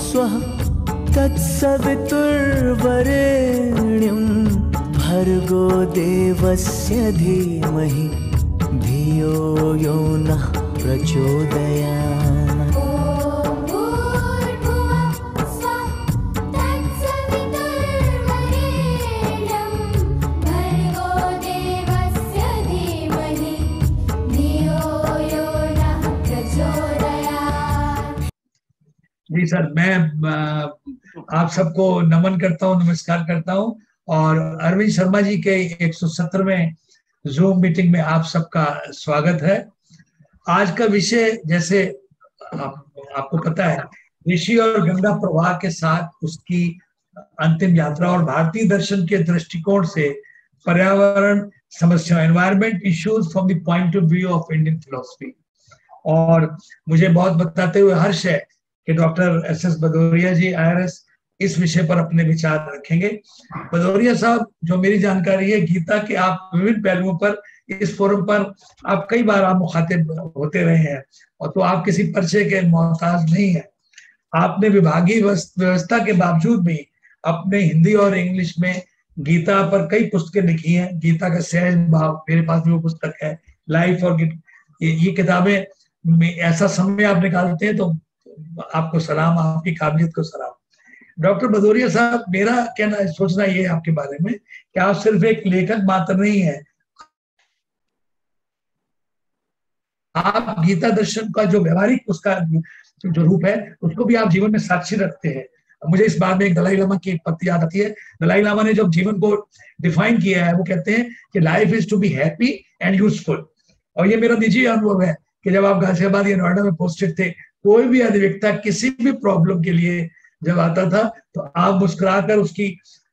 स्वः तत्सवितुर्वरेण्यं भर्गो देवस्य धीमहि धियो यो नः प्रचोदयात्। जी सर, मैं आप सबको नमन करता हूँ, नमस्कार करता हूँ और अरविंद शर्मा जी के 170वें जूम मीटिंग में आप सबका स्वागत है। आज का विषय, जैसे आपको पता है, ऋषि और गंगा प्रवाह के साथ उसकी अंतिम यात्रा और भारतीय दर्शन के दृष्टिकोण से पर्यावरण समस्या, environment issues from the point of view of Indian philosophy. और मुझे बहुत बताते हुए हर्ष है कि डॉक्टर एस.एस. भदौरिया जी IRS इस विषय पर अपने विचार रखेंगे। भदौरिया साहब, जो मेरी जानकारी है, गीता के आप विभिन्न पहलुओं पर इस फोरम पर आप कई बार आप मुखातिब होते रहे हैं, और तो आप किसी परिचय के मोहताज नहीं है। आपने विभागीय व्यवस्था के बावजूद भी अपने हिंदी और इंग्लिश में गीता पर कई पुस्तकें लिखी हैं। गीता का सहज भाव, मेरे पास भी वो पुस्तक है, लाइफ और ये किताबें में ऐसा समय आप निकालते हैं तो आपको सलाम, आपकी काबिलियत को सलाम। डॉक्टर भदौरिया साहब, मेरा कहना सोचना ये है आपके बारे में कि आप सिर्फ एक लेखक मात्र नहीं है, आप गीता दर्शन का जो व्यवहारिक उसका जो रूप है उसको भी आप जीवन में साक्षी रखते हैं। मुझे इस बात में एक दलाई लामा की पत्ती याद आती है। दलाई लामा ने जब जीवन को डिफाइन किया है, वो कहते हैं कि life is to be happy and useful. और ये मेरा निजी अनुभव है कि जब आप गाजियाबाद या नोएडा में पोस्टेड थे, कोई भी अधिवक्ता किसी भी प्रॉब्लम के लिए जब आता था तो आप मुस्कुराकर उसकी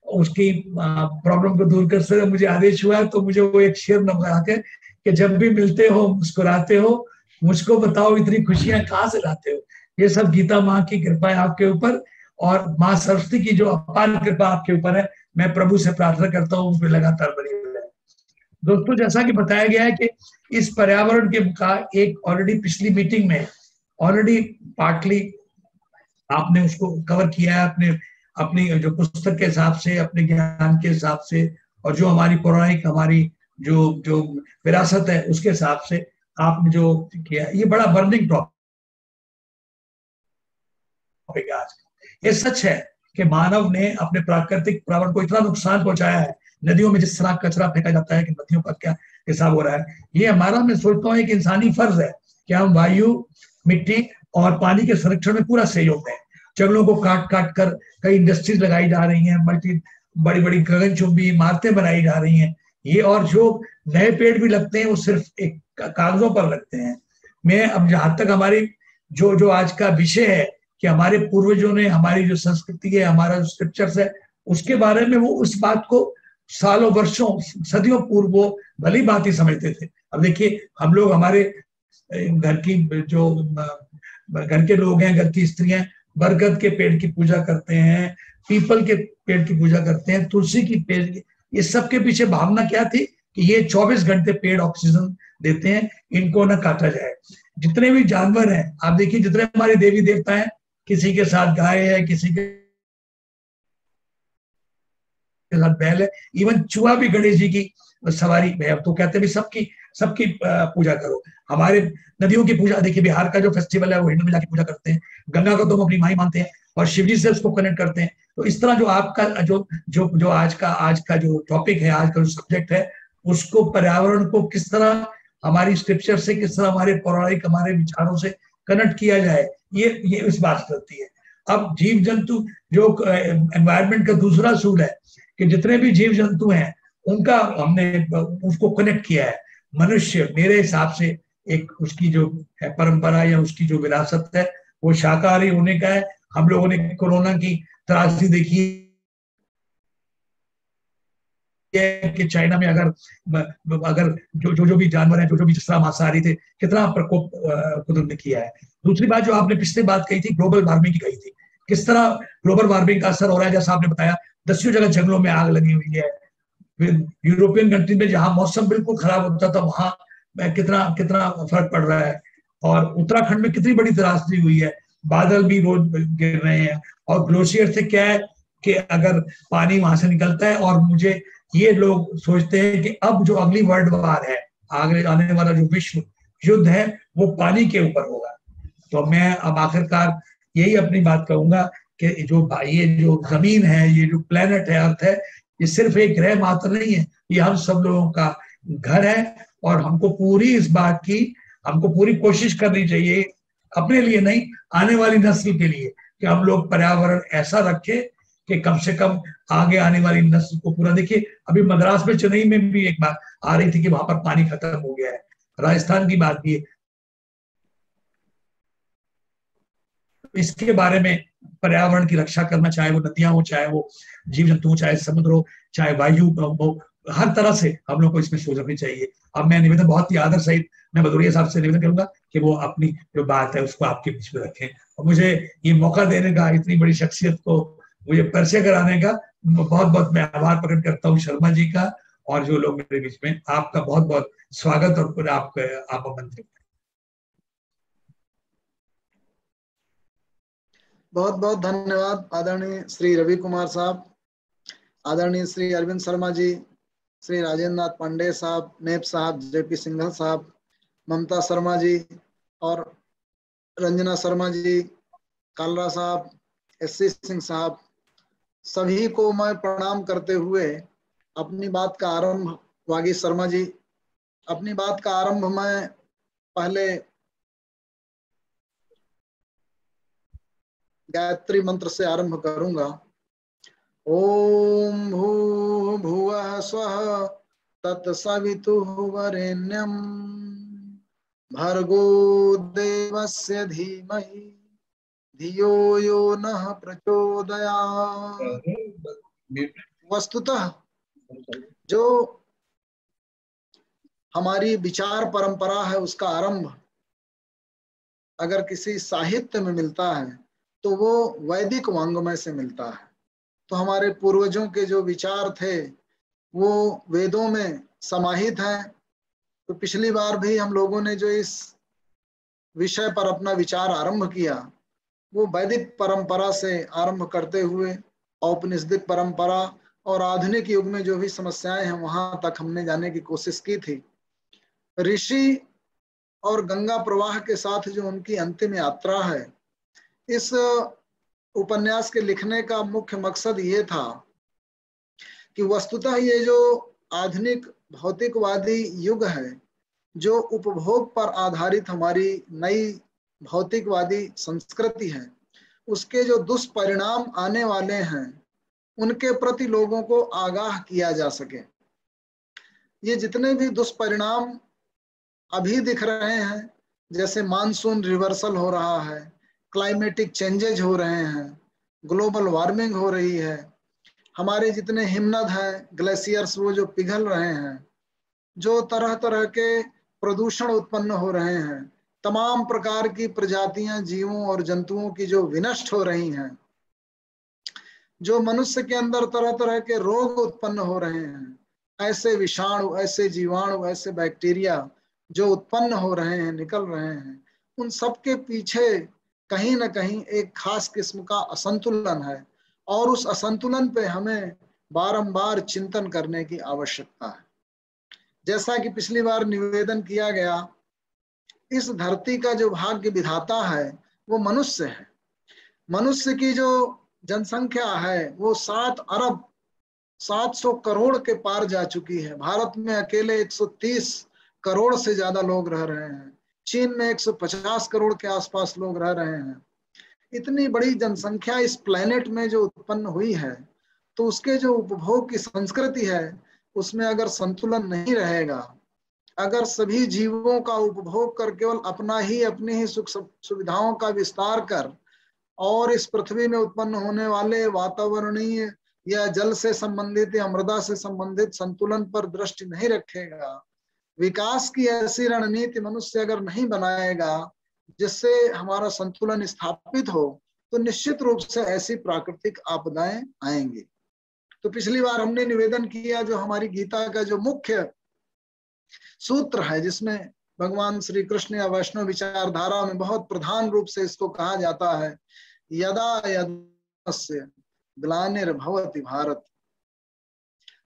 प्रॉब्लम को दूर कर सकते। मुझे आदेश हुआ तो मुझे वो एक शेर नमला के कि जब भी मिलते हो मुस्कुराते हो, मुझको बताओ इतनी खुशियां कहाँ से लाते हो। ये सब गीता माँ की कृपा है आपके ऊपर, और माँ सरस्वती की जो अपार कृपा आपके ऊपर है। मैं प्रभु से प्रार्थना करता हूँ उसमें लगातार बनी रहे। दोस्तों, जैसा कि बताया गया है कि इस पर्यावरण के का एक ऑलरेडी पिछली मीटिंग में ऑलरेडी पार्टली आपने उसको कवर किया है, अपनी जो पुस्तक के हिसाब से, अपने ज्ञान के हिसाब से, और जो हमारी पौराणिक हमारी जो विरासत है उसके हिसाब से आपने जो किया। ये बड़ा बर्निंग टॉपिक है आज। ये सच है कि मानव ने अपने प्राकृतिक पर्यावरण को इतना नुकसान पहुंचाया है। नदियों में जिस तरह कचरा फेंका जाता है कि नदियों का क्या हिसाब हो रहा है, ये हमारा, मैं सोचता हूँ, एक इंसानी फर्ज है कि हम वायु, मिट्टी और पानी के संरक्षण में पूरा सहयोग दें। जंगलों को काट काट कर कई इंडस्ट्रीज लगाई जा रही हैं, बड़ी बड़ी गगनचुंबी इमारतें बनाई जा रही हैं। ये, और जो नए पेड़ भी लगते हैं वो सिर्फ एक कागजों पर लगते हैं। मैं अब जहां तक हमारी जो आज का विषय है कि हमारे पूर्वजों ने, हमारी जो संस्कृति है, हमारा जो स्क्रिप्चर्स है, उसके बारे में वो उस बात को सालों, वर्षों, सदियों पूर्व वो भली बात ही समझते थे। अब देखिए, हम लोग, हमारे घर की जो घर के लोग हैं, घर की स्त्रियां बरगद के पेड़ की पूजा करते हैं, पीपल के पेड़ की पूजा करते हैं, तुलसी की पेड़ की। ये सब के पीछे भावना क्या थी कि ये 24 घंटे पेड़ ऑक्सीजन देते हैं, इनको ना काटा जाए। जितने भी जानवर हैं, आप देखिए, जितने हमारे देवी देवता हैं, किसी के साथ गाय है, किसी के साथ बैल है, इवन चूहा भी गणेश जी की सवारी में। अब तो कहते हैं सबकी पूजा करो। हमारे नदियों की पूजा, देखिए बिहार का जो फेस्टिवल है वो हिंदू मिला की पूजा करते हैं। गंगा को तो हम अपनी माई मानते हैं और शिवजी से उसको कनेक्ट करते हैं। तो इस तरह जो आपका जो आज का जो टॉपिक है, आज का जो सब्जेक्ट है, उसको, पर्यावरण को किस तरह हमारी स्क्रिप्चर से, किस तरह हमारे पौराणिक, हमारे विचारों से कनेक्ट किया जाए, ये इस बात करती है। अब जीव जंतु, जो एनवायरमेंट का दूसरा असूल है कि जितने भी जीव जंतु हैं उनका हमने उसको कनेक्ट किया है। मनुष्य, मेरे हिसाब से, एक उसकी जो है परंपरा या उसकी जो विरासत है, वो शाकाहारी होने का है। हम लोगों ने कोरोना की त्रासदी देखी है कि चाइना में अगर जो भी जानवर हैं, जो भी जिस तरह मांसाहारी थे, कितना प्रकोप कुदरत ने किया है। दूसरी बात जो आपने पिछले बात कही थी, ग्लोबल वार्मिंग की कही थी, किस तरह ग्लोबल वार्मिंग का असर हो रहा है। जैसा आपने बताया 10 जगह जंगलों में आग लगी हुई है। यूरोपियन कंट्री में जहां मौसम बिल्कुल खराब होता था, वहां कितना कितना फर्क पड़ रहा है। और उत्तराखंड में कितनी बड़ी त्रासदी हुई है, बादल भी रोज गिर रहे हैं। और ग्लेशियर से क्या है कि अगर पानी वहां से निकलता है, और मुझे ये लोग सोचते हैं कि अब जो अगली वर्ल्ड वार है, आगे आने वाला जो विश्व युद्ध है, वो पानी के ऊपर होगा। तो मैं अब आखिरकार यही अपनी बात कहूंगा कि ये जो जमीन है, ये जो प्लेनेट है, अर्थ है, ये सिर्फ एक ग्रह मात्र नहीं है, ये हम सब लोगों का घर है। और हमको पूरी कोशिश करनी चाहिए, अपने लिए नहीं, आने वाली नस्ल के लिए, कि हम लोग पर्यावरण ऐसा रखें कि कम से कम आगे आने वाली नस्ल को पूरा। देखिए, अभी मद्रास में, चेन्नई में भी एक बात आ रही थी कि वहां पर पानी खत्म हो गया है। राजस्थान की बात भी है। इसके बारे में पर्यावरण की रक्षा करना, चाहे वो नदियां हो, चाहे वो जीव जंतु हो, चाहे समुद्र हो, चाहे वायु हो, हर तरह से हम लोग को इसमें सोच रखनी चाहिए। अब मैं निवेदन बहुत ही आदर सहित मैं भदौरिया साहब से निवेदन करूंगा कि वो अपनी जो बात है उसको आपके बीच में रखें, और मुझे ये मौका देने का, इतनी बड़ी शख्सियत को मुझे परिचय कराने का बहुत बहुत मैं आभार प्रकट करता हूँ शर्मा जी का, और जो लोग मेरे बीच में। आपका बहुत बहुत स्वागत और आप आमंत्रित। बहुत बहुत धन्यवाद आदरणीय श्री रवि कुमार साहब, आदरणीय श्री अरविंद शर्मा जी, श्री राजेंद्र नाथ पांडे साहब, नेप साहब, जेपी सिंघल साहब, ममता शर्मा जी और रंजना शर्मा जी, कालरा साहब, एससी सिंह साहब, सभी को मैं प्रणाम करते हुए अपनी बात का आरंभ, वागीश शर्मा जी, अपनी बात का आरंभ मैं पहले गायत्री मंत्र से आरंभ करूंगा। ओम भूर्भुवः स्वः तत्सवितुः वरेण्यं भर्गो देवस्य धीमहि धियो यो नः प्रचोदयात्। वस्तुतः जो हमारी विचार परंपरा है, उसका आरंभ अगर किसी साहित्य में मिलता है तो वो वैदिक वांग्मय से मिलता है। तो हमारे पूर्वजों के जो विचार थे वो वेदों में समाहित हैं। तो पिछली बार भी हम लोगों ने जो इस विषय पर अपना विचार आरंभ किया, वो वैदिक परंपरा से आरंभ करते हुए औपनिषदिक परंपरा और आधुनिक युग में जो भी समस्याएं हैं वहां तक हमने जाने की कोशिश की थी। ऋषि और गंगा प्रवाह के साथ जो उनकी अंतिम यात्रा है, इस उपन्यास के लिखने का मुख्य मकसद ये था कि वस्तुतः ये जो आधुनिक भौतिकवादी युग है, जो उपभोग पर आधारित हमारी नई भौतिकवादी संस्कृति है, उसके जो दुष्परिणाम आने वाले हैं उनके प्रति लोगों को आगाह किया जा सके। ये जितने भी दुष्परिणाम अभी दिख रहे हैं, जैसे मानसून रिवर्सल हो रहा है, क्लाइमेटिक चेंजेज हो रहे हैं, ग्लोबल वार्मिंग हो रही है, हमारे जितने हिमनद हैं, ग्लेशियर्स वो जो पिघल रहे हैं, जो तरह तरह के प्रदूषण उत्पन्न हो रहे हैं, तमाम प्रकार की प्रजातियां, जीवों और जंतुओं की जो विनष्ट हो रही हैं, जो मनुष्य के अंदर तरह तरह के रोग उत्पन्न हो रहे हैं, ऐसे विषाणु, ऐसे जीवाणु, ऐसे बैक्टीरिया जो उत्पन्न हो रहे हैं, निकल रहे हैं, उन सब के पीछे कहीं ना कहीं एक खास किस्म का असंतुलन है, और उस असंतुलन पे हमें बारंबार चिंतन करने की आवश्यकता है। जैसा कि पिछली बार निवेदन किया गया, इस धरती का जो भाग्य विधाता है वो मनुष्य है। मनुष्य की जो जनसंख्या है वो 7 अरब 700 करोड़ के पार जा चुकी है। भारत में अकेले 130 करोड़ से ज्यादा लोग रह रहे हैं। चीन में 150 करोड़ के आसपास लोग रह रहे हैं। इतनी बड़ी जनसंख्या इस प्लेनेट में जो उत्पन्न हुई है, तो उसके जो उपभोग की संस्कृति है उसमें अगर संतुलन नहीं रहेगा, अगर सभी जीवों का उपभोग कर केवल अपनी ही सुख सुविधाओं का विस्तार कर और इस पृथ्वी में उत्पन्न होने वाले वातावरणीय या जल से संबंधित या मृदा से संबंधित संतुलन पर दृष्टि नहीं रखेगा, विकास की ऐसी रणनीति मनुष्य अगर नहीं बनाएगा जिससे हमारा संतुलन स्थापित हो, तो निश्चित रूप से ऐसी प्राकृतिक आपदाएं आएंगी। तो पिछली बार हमने निवेदन किया जो हमारी गीता का जो मुख्य सूत्र है, जिसमें भगवान श्री कृष्ण या वैष्णव विचारधारा में बहुत प्रधान रूप से इसको कहा जाता है, यदा यदा ग्लानिर्भवति भारत,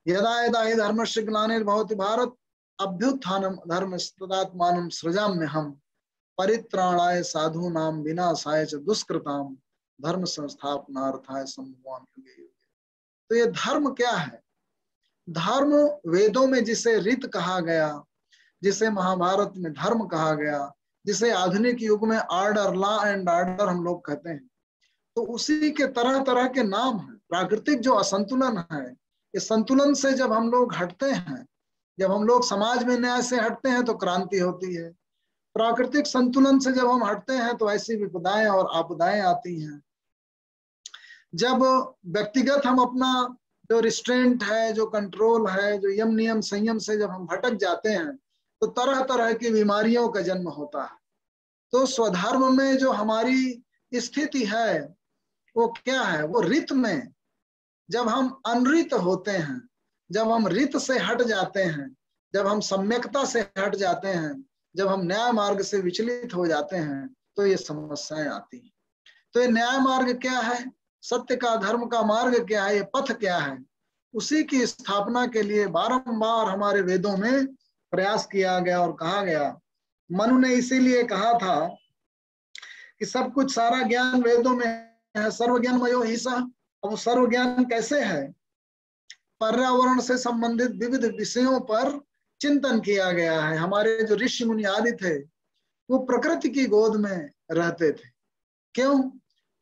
यदा यदा हि धर्मस्य ग्लानिर्भवति भारत अभ्युत्थानम धर्मस्तदात्मानं सृजाम्यहम् परित्राणाय साधूनां विनाशाय च दुष्कृताम् धर्म संस्थापनार्थाय सम्भवामि युगे युगे। तो ये धर्म क्या है? धर्म वेदों में जिसे रीत कहा गया, जिसे महाभारत में धर्म कहा गया, जिसे आधुनिक युग में ऑर्डर, लॉ एंड ऑर्डर हम लोग कहते हैं, तो उसी के तरह तरह के नाम हैं। प्राकृतिक जो असंतुलन है, इस संतुलन से जब हम लोग हटते हैं, जब हम लोग समाज में न्याय से हटते हैं तो क्रांति होती है। प्राकृतिक संतुलन से जब हम हटते हैं तो ऐसी विपदाएं और आपदाएं आती हैं। जब व्यक्तिगत हम अपना जो रिस्ट्रेंट है, जो कंट्रोल है, जो यम नियम संयम से जब हम भटक जाते हैं तो तरह तरह की बीमारियों का जन्म होता है। तो स्वधर्म में जो हमारी स्थिति है वो क्या है? वो रित में जब हम अनरित होते हैं, जब हम रित से हट जाते हैं, जब हम सम्यकता से हट जाते हैं, जब हम न्याय मार्ग से विचलित हो जाते हैं, तो ये समस्याएं आती हैं। तो ये न्याय मार्ग क्या है? सत्य का, धर्म का मार्ग क्या है? ये पथ क्या है? उसी की स्थापना के लिए बारंबार हमारे वेदों में प्रयास किया गया और कहा गया। मनु ने इसीलिए कहा था कि सब कुछ, सारा ज्ञान वेदों में है, सर्व ज्ञान मयो ईसा। अब सर्व ज्ञान कैसे है? पर्यावरण से संबंधित विविध विषयों पर चिंतन किया गया है। हमारे जो ऋषि मुनि आदि थे वो प्रकृति की गोद में रहते थे। क्यों?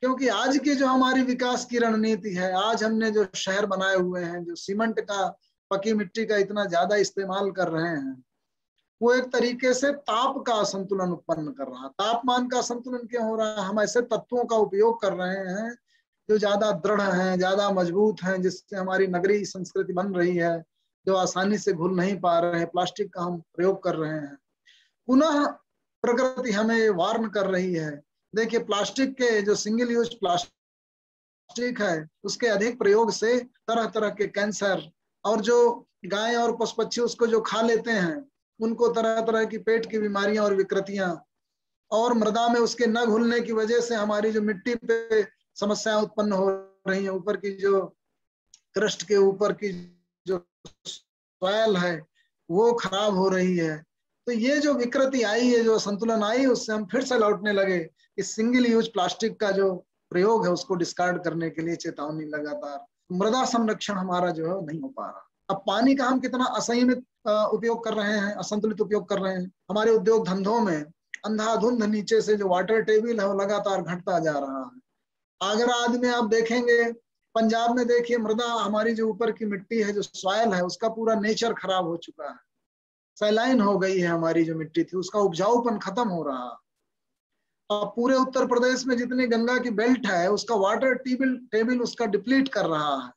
क्योंकि आज की जो हमारी विकास की रणनीति है, आज हमने जो शहर बनाए हुए हैं, जो सीमेंट का, पकी मिट्टी का इतना ज्यादा इस्तेमाल कर रहे हैं, वो एक तरीके से ताप का असंतुलन उत्पन्न कर रहा है। तापमान का असंतुलन क्यों हो रहा है? हम ऐसे तत्वों का उपयोग कर रहे हैं जो ज्यादा दृढ़ हैं, ज्यादा मजबूत हैं, जिससे हमारी नगरीय संस्कृति बन रही है, जो आसानी से घुल नहीं पा रहे हैं। प्लास्टिक का हम प्रयोग कर रहे हैं। पुनः प्रकृति हमें वार्न कर रही है। देखिए, प्लास्टिक के जो सिंगल यूज प्लास्टिक है, उसके अधिक प्रयोग से तरह तरह के कैंसर, और जो गाय और पशु पक्षी उसको जो खा लेते हैं उनको तरह तरह की पेट की बीमारियां और विकृतियां, और मृदा में उसके न घुलने की वजह से हमारी जो मिट्टी पे समस्याएं उत्पन्न हो रही हैं। ऊपर की जो क्रस्ट के ऊपर की जो सॉइल है वो खराब हो रही है। तो ये जो विकृति आई है, जो संतुलन आई, उससे हम फिर से लौटने लगे। इस सिंगल यूज प्लास्टिक का जो प्रयोग है उसको डिस्कार्ड करने के लिए चेतावनी लगातार। मृदा संरक्षण हमारा जो है नहीं हो पा रहा। अब पानी का हम कितना असंयमित उपयोग कर रहे हैं, असंतुलित उपयोग कर रहे हैं। हमारे उद्योग धंधों में अंधाधुंध नीचे से जो वाटर टेबल है वो लगातार घटता जा रहा है। आगरा आदि में आप देखेंगे, पंजाब में देखिए, मृदा, हमारी जो ऊपर की मिट्टी है, जो सॉइल है, उसका पूरा नेचर खराब हो चुका है। सैलाइन हो गई है हमारी जो मिट्टी थी, उसका उपजाऊपन खत्म हो रहा है। अब पूरे उत्तर प्रदेश में जितनी गंगा की बेल्ट है उसका वाटर टेबल उसका डिप्लीट कर रहा है।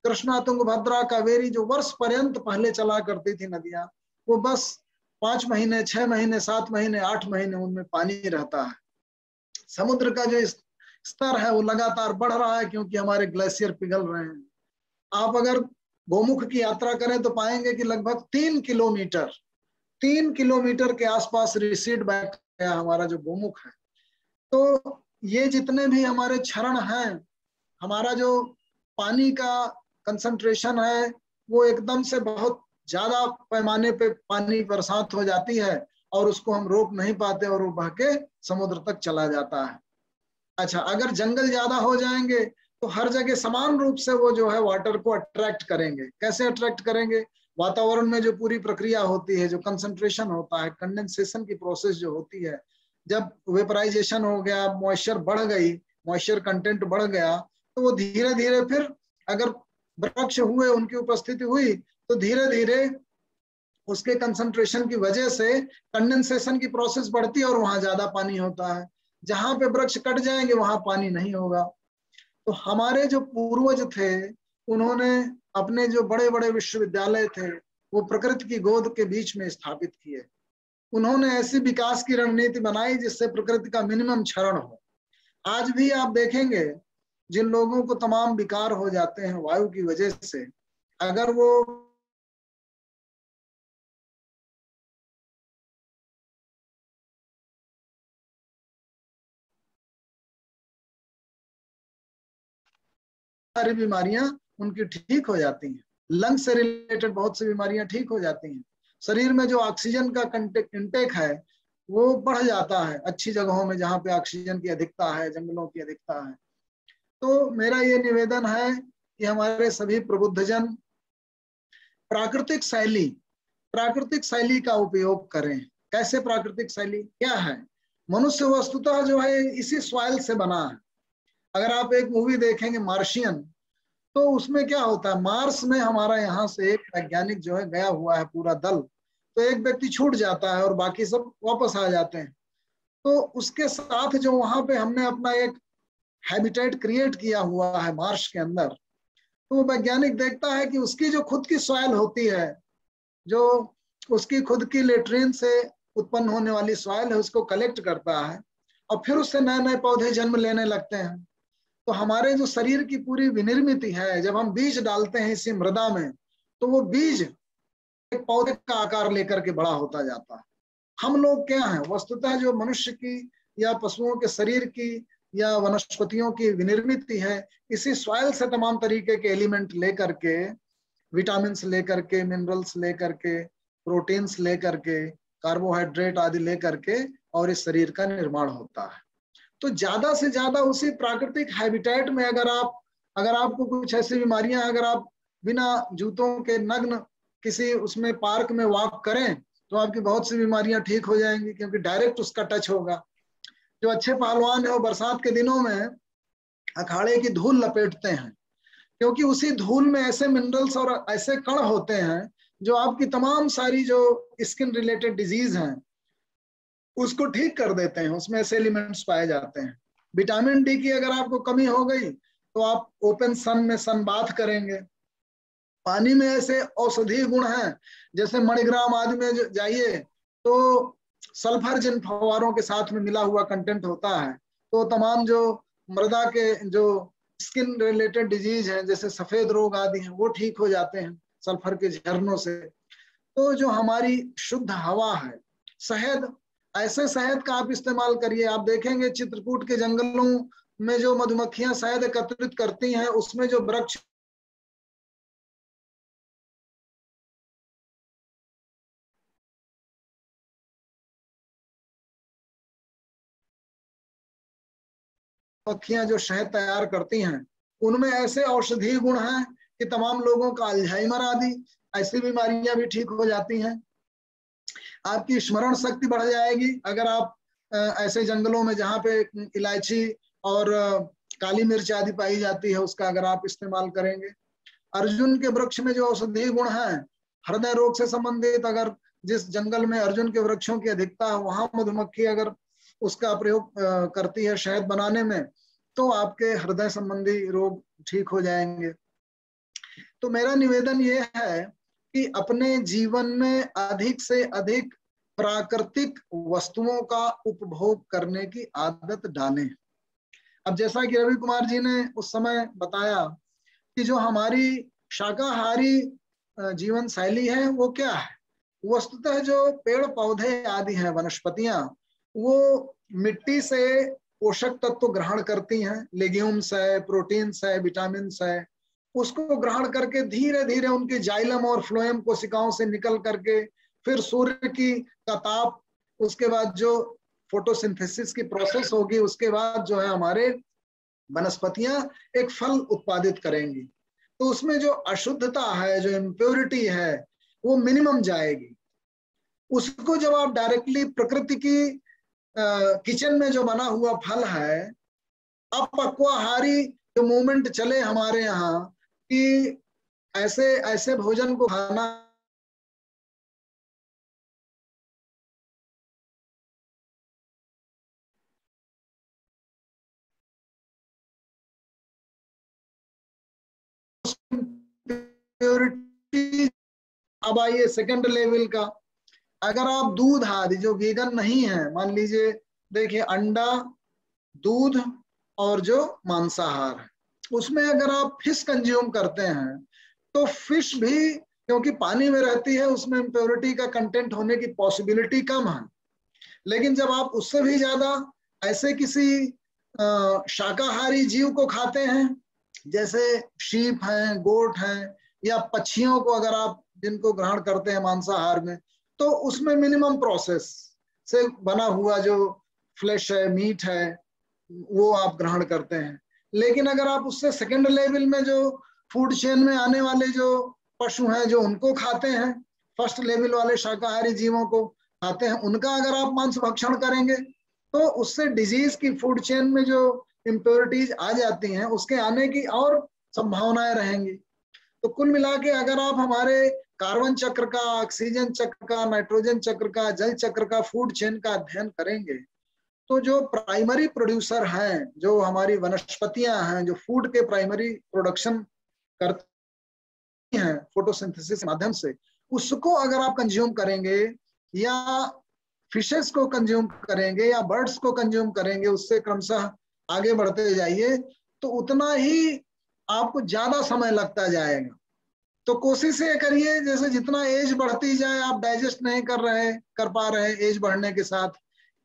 कृष्णा, तुंगभद्रा, कावेरी जो वर्ष पर्यंत पहले चला करती थी नदियां, वो बस 5 महीने, 6 महीने, 7 महीने, 8 महीने उनमें पानी रहता है। समुद्र का जो स्तर है वो लगातार बढ़ रहा है क्योंकि हमारे ग्लेशियर पिघल रहे हैं। आप अगर गोमुख की यात्रा करें तो पाएंगे कि लगभग 3 किलोमीटर के आसपास रिसीड बैक गया हमारा जो गोमुख है। तो ये जितने भी हमारे क्षरण हैं, हमारा जो पानी का कंसंट्रेशन है वो एकदम से बहुत ज्यादा पैमाने पे पानी बरसात हो जाती है और उसको हम रोक नहीं पाते और वो बह के समुद्र तक चला जाता है। अच्छा, अगर जंगल ज्यादा हो जाएंगे तो हर जगह समान रूप से वो जो है वाटर को अट्रैक्ट करेंगे। कैसे अट्रैक्ट करेंगे? वातावरण में जो पूरी प्रक्रिया होती है, जो कंसंट्रेशन होता है, कंडेंसेशन की प्रोसेस जो होती है, जब वेपराइजेशन हो गया, मॉइस्चर बढ़ गई, मॉइस्चर कंटेंट बढ़ गया, तो वो धीरे धीरे फिर अगर वृक्ष हुए, उनकी उपस्थिति हुई, तो धीरे धीरे उसके कंसंट्रेशन की वजह से कंडेंसेशन की प्रोसेस बढ़ती है और वहां ज्यादा पानी होता है। जहां पे वृक्ष कट जाएंगे वहां पानी नहीं होगा। तो हमारे जो पूर्वज थे उन्होंने अपने जो बड़े बड़े विश्वविद्यालय थे वो प्रकृति की गोद के बीच में स्थापित किए। उन्होंने ऐसी विकास की रणनीति बनाई जिससे प्रकृति का मिनिमम क्षरण हो। आज भी आप देखेंगे जिन लोगों को तमाम विकार हो जाते हैं वायु की वजह से, अगर वो सारी बीमारियां उनकी ठीक हो जाती हैं। लंग्स से रिलेटेड बहुत सी बीमारियां ठीक हो जाती हैं। शरीर में जो ऑक्सीजन का इंटेक है वो बढ़ जाता है अच्छी जगहों में जहां पे ऑक्सीजन की अधिकता है, जंगलों की अधिकता है। तो मेरा ये निवेदन है कि हमारे सभी प्रबुद्धजन प्राकृतिक शैली का उपयोग करें। कैसे प्राकृतिक शैली क्या है? मनुष्य वस्तुतः जो है इसी सॉइल से बना है। अगर आप एक मूवी देखेंगे मार्शियन, तो उसमें क्या होता है, मार्स में हमारा यहाँ से एक वैज्ञानिक जो है गया हुआ है पूरा दल, तो एक व्यक्ति छूट जाता है और बाकी सब वापस आ जाते हैं। तो उसके साथ जो वहां पे हमने अपना एक हैबिटेट क्रिएट किया हुआ है मार्स के अंदर, तो वो वैज्ञानिक देखता है कि उसकी जो खुद की सॉइल होती है, जो उसकी खुद की लेट्रिन से उत्पन्न होने वाली सॉइल है, उसको कलेक्ट करता है और फिर उससे नए नए पौधे जन्म लेने लगते हैं। तो हमारे जो शरीर की पूरी विनिर्मिति है, जब हम बीज डालते हैं इसी मृदा में, तो वो बीज एक पौधे का आकार लेकर के बड़ा होता जाता है। हम लोग क्या हैं, वस्तुतः जो मनुष्य की या पशुओं के शरीर की या वनस्पतियों की विनिर्मिति है, इसी सॉइल से तमाम तरीके के एलिमेंट लेकर के, विटामिन्स लेकर के, मिनरल्स लेकर के, प्रोटीन्स लेकर के, कार्बोहाइड्रेट आदि लेकर के, और इस शरीर का निर्माण होता है। तो ज्यादा से ज्यादा उसी प्राकृतिक हैबिटेट में अगर आपको कुछ ऐसी बीमारियां, अगर आप बिना जूतों के नग्न किसी उसमें पार्क में वॉक करें तो आपकी बहुत सी बीमारियां ठीक हो जाएंगी, क्योंकि डायरेक्ट उसका टच होगा। जो अच्छे पहलवान है वो बरसात के दिनों में अखाड़े की धूल लपेटते हैं, क्योंकि उसी धूल में ऐसे मिनरल्स और ऐसे कण होते हैं जो आपकी तमाम सारी जो स्किन रिलेटेड डिजीज हैं उसको ठीक कर देते हैं। उसमें ऐसे एलिमेंट्स पाए जाते हैं। विटामिन डी की अगर आपको कमी हो गई तो आप ओपन सन में सन बाथ करेंगे। पानी में ऐसे औषधीय गुण हैं, जैसे मणिग्राम आदि में जाइए तो सल्फर जिन फव्वारों के साथ में मिला हुआ कंटेंट होता है, तो तमाम जो मृदा के जो स्किन रिलेटेड डिजीज हैं, जैसे सफेद रोग आदि हैं, वो ठीक हो जाते हैं सल्फर के झरनों से। तो जो हमारी शुद्ध हवा है, शहद, ऐसे शहद का आप इस्तेमाल करिए। आप देखेंगे चित्रकूट के जंगलों में जो मधुमक्खियां शहद एकत्रित करती हैं, उसमें जो वृक्ष मक्खियां जो शहद तैयार करती हैं, उनमें ऐसे औषधीय गुण हैं कि तमाम लोगों का अल्जाइमर आदि ऐसी बीमारियां भी ठीक हो जाती हैं। आपकी स्मरण शक्ति बढ़ जाएगी अगर आप ऐसे जंगलों में जहाँ पे इलायची और काली मिर्च आदि पाई जाती है उसका अगर आप इस्तेमाल करेंगे। अर्जुन के वृक्ष में जो औषधीय गुण हैं, हृदय रोग से संबंधित, अगर जिस जंगल में अर्जुन के वृक्षों की अधिकता है वहां मधुमक्खी अगर उसका प्रयोग करती है शहद बनाने में, तो आपके हृदय संबंधी रोग ठीक हो जाएंगे। तो मेरा निवेदन ये है कि अपने जीवन में अधिक से अधिक प्राकृतिक वस्तुओं का उपभोग करने की आदत डालें। अब जैसा कि रवि कुमार जी ने उस समय बताया कि जो हमारी शाकाहारी जीवन शैली है वो क्या है, वस्तुतः जो पेड़ पौधे आदि हैं, वनस्पतियां, वो मिट्टी से पोषक तत्व ग्रहण करती हैं, लेग्यूम्स है, प्रोटीन्स है, विटामिन्स है, उसको ग्रहण करके धीरे धीरे उनकी जाइलम और फ्लोएम कोशिकाओं से निकल करके फिर सूर्य की का ताप, उसके बाद जो फोटोसिंथेसिस की प्रोसेस होगी, उसके बाद जो है हमारे वनस्पतियां एक फल उत्पादित करेंगी। तो उसमें जो अशुद्धता है, जो इम्प्योरिटी है, वो मिनिमम जाएगी। उसको जब आप डायरेक्टली प्रकृति की किचन में जो बना हुआ फल है, अपक्वाहारी जो मूवमेंट चले हमारे यहाँ कि ऐसे ऐसे भोजन को खाना इम्प्योरिटी। अब आइए सेकंड लेवल का, अगर आप दूध आदि जो वीगन नहीं है, मान लीजिए देखिए अंडा, दूध और जो मांसाहार है, उसमें अगर आप फिश कंज्यूम करते हैं तो फिश भी क्योंकि पानी में रहती है उसमें इम्प्योरिटी का कंटेंट होने की पॉसिबिलिटी कम है। लेकिन जब आप उससे भी ज्यादा ऐसे किसी शाकाहारी जीव को खाते हैं, जैसे शीप हैं, गोट हैं, या पक्षियों को अगर आप जिनको ग्रहण करते हैं मांसाहार में, तो उसमें मिनिमम प्रोसेस से बना हुआ जो फ्लेश है, मीट है, वो आप ग्रहण करते हैं। लेकिन अगर आप उससे सेकंड लेवल में जो फूड चेन में आने वाले जो पशु हैं जो उनको खाते हैं, फर्स्ट लेवल वाले शाकाहारी जीवों को खाते हैं, उनका अगर आप मांस भक्षण करेंगे तो उससे डिजीज की फूड चेन में जो इम्प्योरिटीज आ जाती हैं उसके आने की और संभावनाएं रहेंगी। तो कुल मिला के अगर आप हमारे कार्बन चक्र का, ऑक्सीजन चक्र का, नाइट्रोजन चक्र का, जल चक्र का, फूड चेन का अध्ययन करेंगे तो जो प्राइमरी प्रोड्यूसर हैं, जो हमारी वनस्पतियां हैं, जो फूड के प्राइमरी प्रोडक्शन करती हैं फोटोसिंथेसिस के माध्यम से, उसको अगर आप कंज्यूम करेंगे या फिशेस को कंज्यूम करेंगे या बर्ड्स को कंज्यूम करेंगे, उससे क्रमशः आगे बढ़ते जाइए तो उतना ही आपको ज्यादा समय लगता जाएगा। तो कोशिश ये करिए जैसे जितना एज बढ़ती जाए आप डाइजेस्ट नहीं कर पा रहे एज बढ़ने के साथ,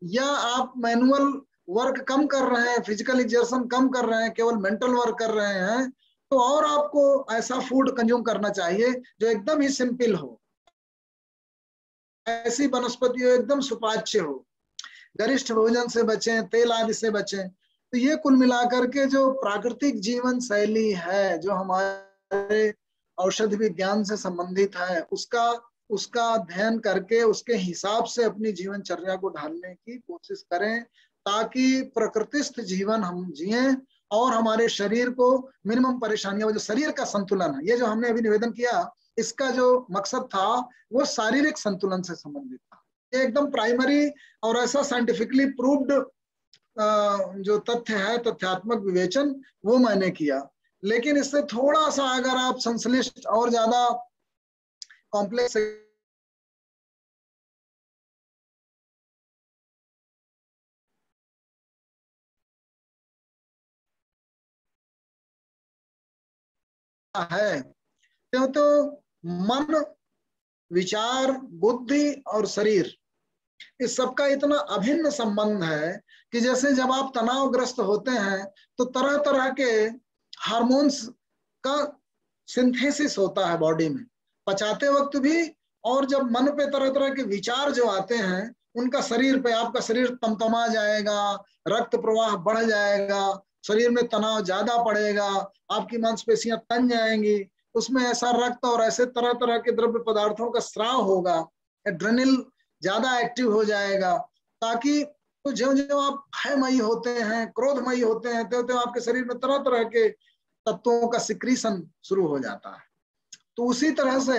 या आप मैनुअल वर्क कम कर रहे हैं, फिजिकल एक्सर्शन कम कर रहे हैं, केवल मेंटल वर्क कर रहे हैं, तो और आपको ऐसा फूड कंज्यूम करना चाहिए जो एकदम ही सिंपल हो, ऐसी वनस्पति हो एकदम सुपाच्य हो, गरिष्ठ भोजन से बचें, तेल आदि से बचें। तो ये कुल मिलाकर के जो प्राकृतिक जीवन शैली है जो हमारे औषधि विज्ञान से संबंधित है, उसका अध्ययन करके उसके हिसाब से अपनी जीवनचर्या को ढालने की कोशिश करें ताकि प्रकृतिस्थ जीवन हम जिएं और हमारे शरीर को मिनिमम परेशानियां, जो शरीर का संतुलन है, ये जो हमने अभी निवेदन किया इसका जो मकसद था वो शारीरिक संतुलन से संबंधित था। ये एकदम प्राइमरी और ऐसा साइंटिफिकली प्रूव्ड जो तथ्य है, तथ्यात्मक विवेचन वो मैंने किया। लेकिन इससे थोड़ा सा अगर आप संश्लिष्ट और ज्यादा कॉम्प्लेक्स है तो मन, विचार, बुद्धि और शरीर, इस सबका इतना अभिन्न संबंध है कि जैसे जब आप तनावग्रस्त होते हैं तो तरह तरह के हार्मोन्स का सिंथेसिस होता है बॉडी में पचाते वक्त भी, और जब मन पे तरह तरह के विचार जो आते हैं उनका शरीर पे, आपका शरीर तमतमा जाएगा, रक्त प्रवाह बढ़ जाएगा, शरीर में तनाव ज्यादा पड़ेगा, आपकी मांसपेशियां तन जाएंगी, उसमें ऐसा रक्त और ऐसे तरह तरह के द्रव्य पदार्थों का स्राव होगा, एड्रेनल ज्यादा एक्टिव हो जाएगा, ताकि तो जो जो आप भयमयी होते हैं, क्रोधमयी होते हैं, तो आपके शरीर में तरह तरह के तत्वों का सिक्रीशन शुरू हो जाता है। तो उसी तरह से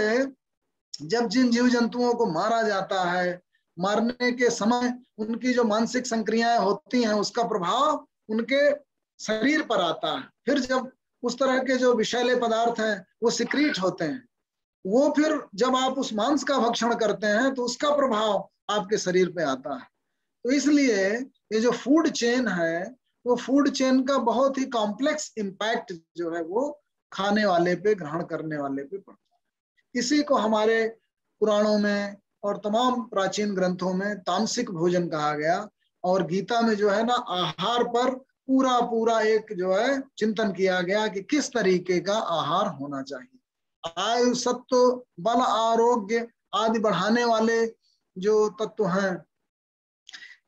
जब जिन जीव जंतुओं को मारा जाता है, मारने के समय उनकी जो मानसिक संक्रियाएं होती हैं उसका प्रभाव उनके शरीर पर आता है। फिर जब उस तरह के जो विषैले पदार्थ हैं वो सिक्रीट होते हैं, वो फिर जब आप उस मांस का भक्षण करते हैं तो उसका प्रभाव आपके शरीर पे आता है। तो इसलिए ये जो फूड चेन है वो फूड चेन का बहुत ही कॉम्प्लेक्स इम्पैक्ट जो है वो खाने वाले पे, ग्रहण करने वाले पे पड़ता है। इसी को हमारे पुराणों में और तमाम प्राचीन ग्रंथों में तामसिक भोजन कहा गया, और गीता में जो है ना आहार पर पूरा पूरा एक जो है चिंतन किया गया कि किस तरीके का आहार होना चाहिए। आयु, सत्व, बल, आरोग्य आदि बढ़ाने वाले जो तत्व हैं,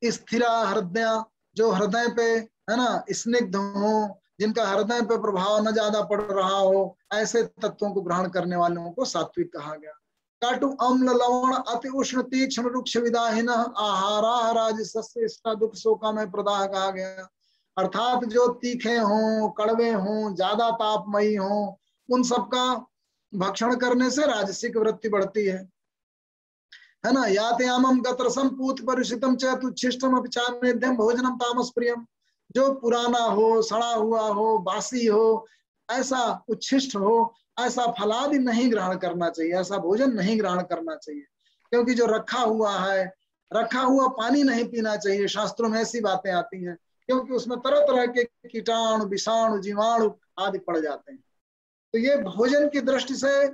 स्थिरा हृदय, जो हृदय पे है ना स्निग्ध हो, जिनका हृदय पे प्रभाव न ज्यादा पड़ रहा हो, ऐसे तत्वों को ग्रहण करने वालों को सात्विक कहा गया। काटु, अम्ल, लवण, अति उष्ण, तीक्ष्ण, रुक्ष विदाहीन आहारा राजसस्य इष्टा दुख शोका में प्रदाह कहा गया। अर्थात जो तीखे हों, कड़वे हों, ज्यादा तापमयी हों, उन सबका भक्षण करने से राजसिक वृत्ति बढ़ती है ना। यातयामम गत्रसम पूत परिषितम च तुच्छिष्टम अपचामेध्यम भोजनम तामस प्रियम, जो पुराना हो, सड़ा हुआ हो, बासी हो, ऐसा उच्छिष्ट हो, ऐसा फलादि नहीं ग्रहण करना चाहिए, ऐसा भोजन नहीं ग्रहण करना चाहिए, क्योंकि जो रखा हुआ है, रखा हुआ पानी नहीं पीना चाहिए। शास्त्रों में ऐसी बातें आती हैं, क्योंकि उसमें तरह तरह के कीटाणु, विषाणु, जीवाणु आदि पड़ जाते हैं। तो ये भोजन की दृष्टि से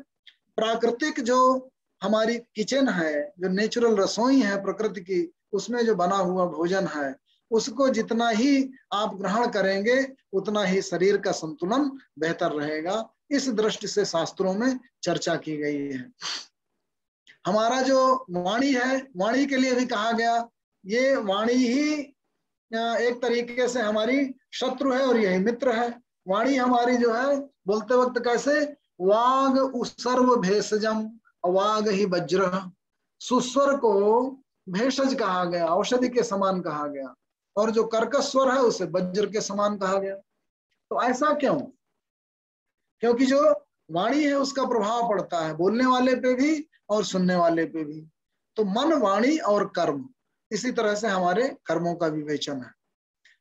प्राकृतिक जो हमारी किचन है, जो नेचुरल रसोई है प्रकृति की, उसमें जो बना हुआ भोजन है, उसको जितना ही आप ग्रहण करेंगे उतना ही शरीर का संतुलन बेहतर रहेगा। इस दृष्टि से शास्त्रों में चर्चा की गई है। हमारा जो वाणी है, वाणी के लिए भी कहा गया, ये वाणी ही एक तरीके से हमारी शत्रु है और यही मित्र है। वाणी हमारी जो है, बोलते वक्त कैसे, वाग उसर्व भेषजम अवाग ही वज्र, सुस्वर को भेषज कहा गया, औषधि के समान कहा गया, और जो कर्कश स्वर है उसे वज्र के समान कहा गया। तो ऐसा क्यों? क्योंकि जो वाणी है उसका प्रभाव पड़ता है बोलने वाले पे भी और सुनने वाले पे भी। तो मन, वाणी और कर्म, इसी तरह से हमारे कर्मों का विवेचन है।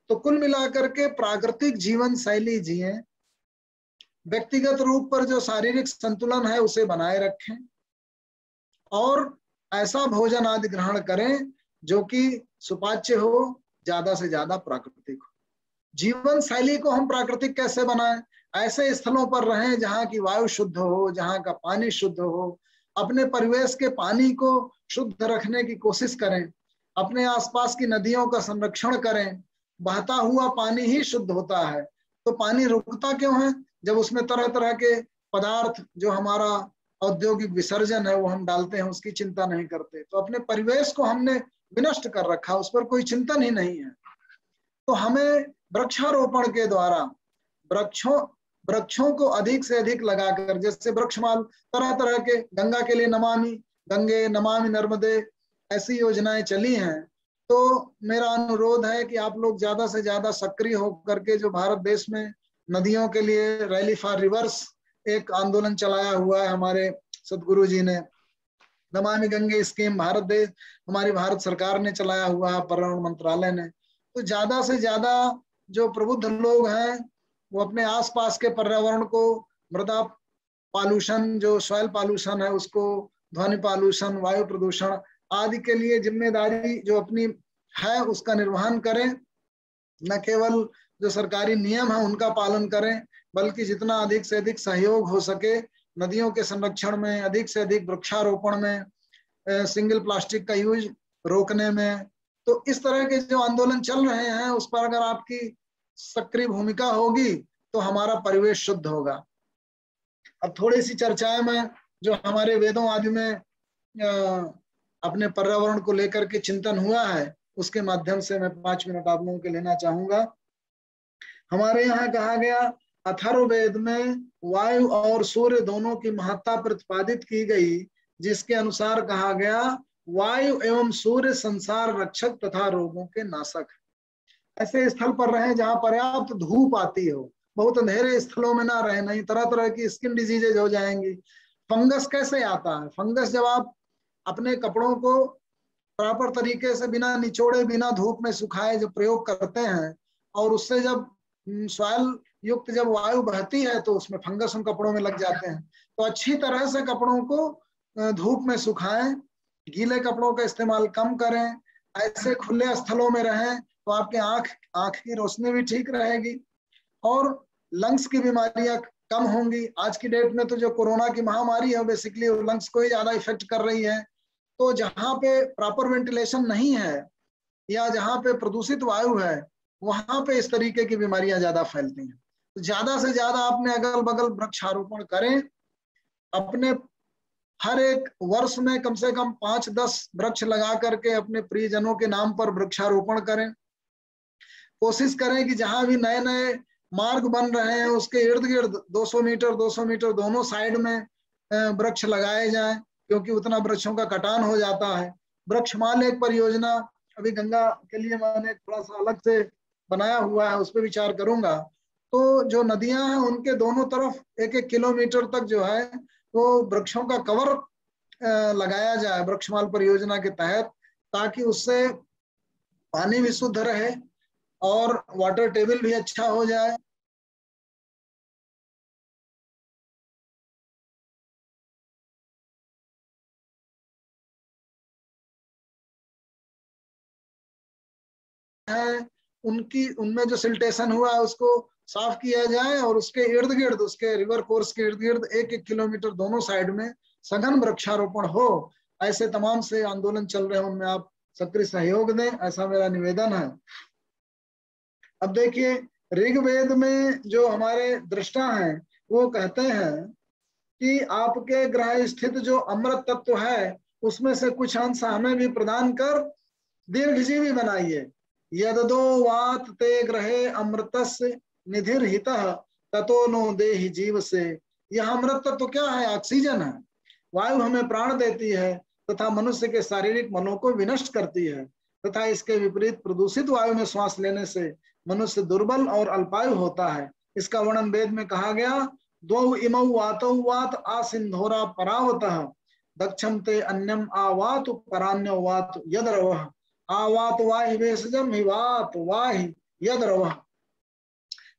तो कुल मिलाकर के प्राकृतिक जीवन शैली जिए, व्यक्तिगत रूप पर जो शारीरिक संतुलन है उसे बनाए रखें, और ऐसा भोजन आदि ग्रहण करें जो कि सुपाच्य हो, ज्यादा से ज्यादा प्राकृतिक हो। जीवन शैली को हम प्राकृतिक कैसे बनाएं? ऐसे स्थलों पर रहें जहाँ की वायु शुद्ध हो, जहाँ का पानी शुद्ध हो, अपने परिवेश के पानी को शुद्ध रखने की कोशिश करें, अपने आसपास की नदियों का संरक्षण करें। बहता हुआ पानी ही शुद्ध होता है। तो पानी रुकता क्यों है? जब उसमें तरह तरह के पदार्थ, जो हमारा औद्योगिक विसर्जन है, वो हम डालते हैं, उसकी चिंता नहीं करते। तो अपने परिवेश को हमने विनष्ट कर रखा, उस पर कोई चिंतन ही नहीं है। तो हमें वृक्षारोपण के द्वारा वृक्षों को अधिक से अधिक लगाकर, जैसे वृक्षमाल, तरह तरह के, गंगा के लिए नमामि गंगे, नमामि नर्मदे, ऐसी योजनाएं चली हैं। तो मेरा अनुरोध है कि आप लोग ज्यादा से ज्यादा सक्रिय होकर के, जो भारत देश में नदियों के लिए रैली फॉर रिवर्स एक आंदोलन चलाया हुआ है हमारे सदगुरु जी ने, नमामि गंगे स्कीम हमारी भारत सरकार ने चलाया हुआ है, पर्यावरण मंत्रालय ने। तो ज्यादा से ज्यादा जो प्रबुद्ध लोग हैं वो अपने आसपास के पर्यावरण को, मृदा पालूषण, जो सॉइल पालूषण है उसको, ध्वनि पालूषण, वायु प्रदूषण आदि के लिए जिम्मेदारी जो अपनी है उसका निर्वहन करें। न केवल जो सरकारी नियम है उनका पालन करें, बल्कि जितना अधिक से अधिक सहयोग हो सके नदियों के संरक्षण में, अधिक से अधिक वृक्षारोपण में, सिंगल प्लास्टिक का यूज रोकने में। तो इस तरह के जो आंदोलन चल रहे हैं उस पर अगर आपकी सक्रिय भूमिका होगी तो हमारा परिवेश शुद्ध होगा। अब थोड़ी सी चर्चाएं में जो हमारे वेदों आदि में अपने पर्यावरण को लेकर के चिंतन हुआ है, उसके माध्यम से मैं 5 मिनट आप लोगों के लेना चाहूंगा। हमारे यहाँ कहा गया, अथर्ववेद में वायु और सूर्य दोनों की महत्ता प्रतिपादित की गई, जिसके अनुसार कहा गया, वायु एवं सूर्य संसार रक्षक तथा रोगों के नाशक। ऐसे स्थल पर रहे जहाँ पर्याप्त धूप आती हो, बहुत अंधेरे स्थलों में ना रहे, नहीं तरह तरह की स्किन डिजीजेज हो जाएंगी। फंगस कैसे आता है? फंगस जब आप अपने कपड़ों को प्रॉपर तरीके से बिना निचोड़े, बिना धूप में सुखाए जब प्रयोग करते हैं, और उससे जब सॉइल युक्त जब वायु बहती है तो उसमें फंगस उन कपड़ों में लग जाते हैं। तो अच्छी तरह से कपड़ों को धूप में सुखाएं, गीले कपड़ों का इस्तेमाल कम करें, ऐसे खुले स्थलों में रहें तो आपके आंख की रोशनी भी ठीक रहेगी और लंग्स की बीमारियां कम होंगी। आज की डेट में तो जो कोरोना की महामारी है बेसिकली लंग्स को ही ज्यादा इफेक्ट कर रही है। तो जहाँ पे प्रॉपर वेंटिलेशन नहीं है या जहाँ पे प्रदूषित वायु है, वहां पे इस तरीके की बीमारियां ज्यादा फैलती हैं। तो ज्यादा से ज्यादा आपने अगल बगल वृक्षारोपण करें। अपने हर एक वर्ष में कम से कम 5-10 वृक्ष लगा करके अपने प्रियजनों के नाम पर वृक्षारोपण करें। कोशिश करें कि जहां भी नए नए मार्ग बन रहे हैं उसके इर्द गिर्द 200 मीटर दोनों साइड में वृक्ष लगाए जाएं, क्योंकि उतना वृक्षों का कटान हो जाता है। वृक्षमाल एक परियोजना अभी गंगा के लिए मैंने थोड़ा सा अलग से बनाया हुआ है, उस पर विचार करूंगा। तो जो नदियां हैं उनके दोनों तरफ 1-1 किलोमीटर तक जो है वो वृक्षों का कवर लगाया जाए वृक्षमाल परियोजना के तहत, ताकि उससे पानी भी शुद्ध रहे और वाटर टेबल भी अच्छा हो जाए हैं उनमें जो सिल्टेशन हुआ है उसको साफ किया जाए और उसके इर्द गिर्द, उसके रिवर कोर्स के इर्द गिर्द 1-1 किलोमीटर दोनों साइड में सघन वृक्षारोपण हो। ऐसे तमाम से आंदोलन चल रहे हैं, उनमें आप सक्रिय सहयोग दें, ऐसा मेरा निवेदन है। अब देखिए, ऋग्वेद में जो हमारे दृष्टा हैं वो कहते हैं कि आपके ग्रह स्थित जो अमृत तत्व है उसमें से कुछ अंश हमें भी प्रदान कर दीर्घजीवी बनाइए। यददो वात ते ग्रहे अमृतस्य निधिर्हितः ततो नो देहि जीव से। यह अमृत तत्व क्या है? ऑक्सीजन है। वायु हमें प्राण देती है तथा मनुष्य के शारीरिक मनों को विनष्ट करती है, तथा इसके विपरीत प्रदूषित वायु में श्वास लेने से मनुष्य दुर्बल और अल्पायु होता है। इसका वर्णन वेद में कहा गया, द्वौ इमौ वातौ वात आसिंधोरा परावतः दक्षम ते अन्यम आवात परान्यो वात यद्रवः आवात वाहि भेषजम हि वात वाहि यद्रवः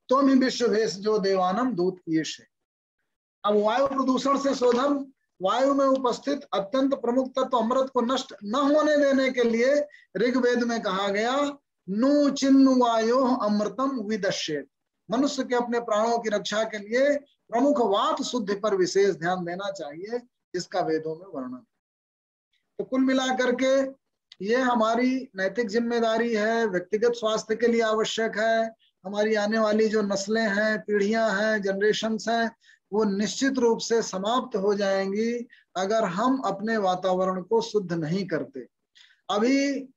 त्वं हि विश्व भेषजो देवानम दूत ईश। अब वायु प्रदूषण से शोधन, वायु में उपस्थित अत्यंत प्रमुख तत्व अमृत को नष्ट न होने देने के लिए ऋग्वेद में कहा गया, नु चिन्नु वायो अमृतम विदश्येत। मनुष्य के अपने प्राणों की रक्षा के लिए प्रमुख वात शुद्धि पर विशेष ध्यान देना चाहिए, जिसका वेदों में वर्णन है। तो कुल मिलाकर के ये हमारी नैतिक जिम्मेदारी है, व्यक्तिगत स्वास्थ्य के लिए आवश्यक है। हमारी आने वाली जो नस्लें हैं, पीढ़ियां हैं, जनरेशन्स हैं, वो निश्चित रूप से समाप्त हो जाएंगी अगर हम अपने वातावरण को शुद्ध नहीं करते। अभी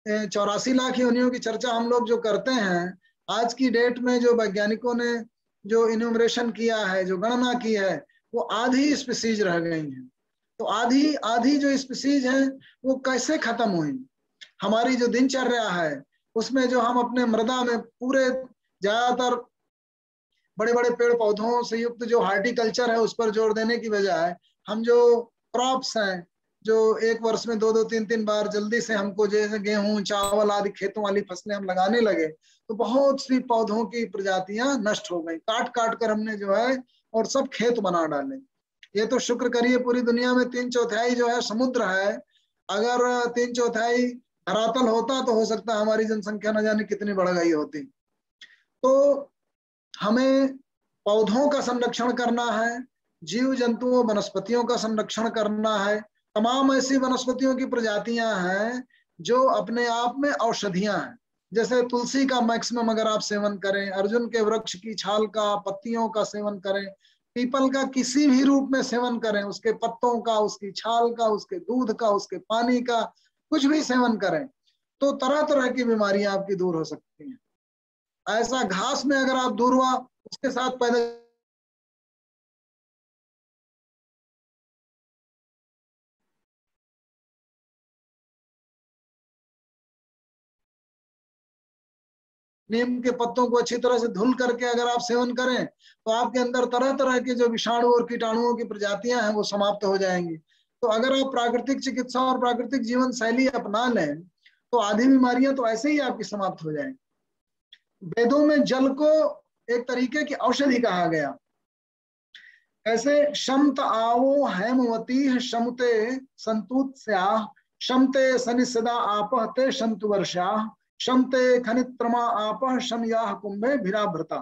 84 लाख योनियों की चर्चा हम लोग जो करते हैं, आज की डेट में जो वैज्ञानिकों ने जो इन्यूमरेशन किया है, जो गणना की है, वो आधी स्पीसीज रह गई हैं। तो आधी जो स्पीसीज हैं वो कैसे खत्म हुई? हमारी जो दिनचर्या है उसमें जो हम अपने मृदा में पूरे ज्यादातर बड़े बड़े पेड़ पौधों से युक्त जो हार्टिकल्चर है उस पर जोर देने की बजाय हम जो क्रॉप्स हैं, जो एक वर्ष में 2-2, 3-3 बार जल्दी से हमको जैसे गेहूं, चावल आदि खेतों वाली फसलें हम लगाने लगे, तो बहुत सी पौधों की प्रजातियां नष्ट हो गई। काट काट कर हमने जो है और सब खेत बना डाले। ये तो शुक्र करिए पूरी दुनिया में 3/4 जो है समुद्र है। अगर 3/4 धरातल होता तो हो सकता है हमारी जनसंख्या न जाने कितनी बढ़ गई होती। तो हमें पौधों का संरक्षण करना है, जीव जंतुओं वनस्पतियों का संरक्षण करना है। तमाम ऐसी वनस्पतियों की प्रजातियां हैं जो अपने आप में औषधियां हैं। जैसे तुलसी का मैक्सिमम अगर आप सेवन करें, अर्जुन के वृक्ष की छाल का, पत्तियों का सेवन करें, पीपल का किसी भी रूप में सेवन करें, उसके पत्तों का, उसकी छाल का, उसके दूध का, उसके पानी का, कुछ भी सेवन करें, तो तरह तरह की बीमारियां आपकी दूर हो सकती हैं। ऐसा घास में अगर आप दूर्वा उसके साथ पैदा नीम के पत्तों को अच्छी तरह से धुल करके अगर आप सेवन करें तो आपके अंदर तरह तरह के जो विषाणु और कीटाणुओं की प्रजातियां हैं वो समाप्त हो जाएंगी। तो अगर आप प्राकृतिक चिकित्सा और प्राकृतिक जीवन शैली अपना लें तो आधी बीमारियां तो ऐसे ही आपकी समाप्त हो जाएंगी। वेदों में जल को एक तरीके की औषधि कहा गया। ऐसे शमत आवो हेमवती शमते संतुत्स्या शमते सनिसदा आपह ते शंतु वर्षा शमते खनित्रमा आपह शमयाह कुंभे भिराभृता।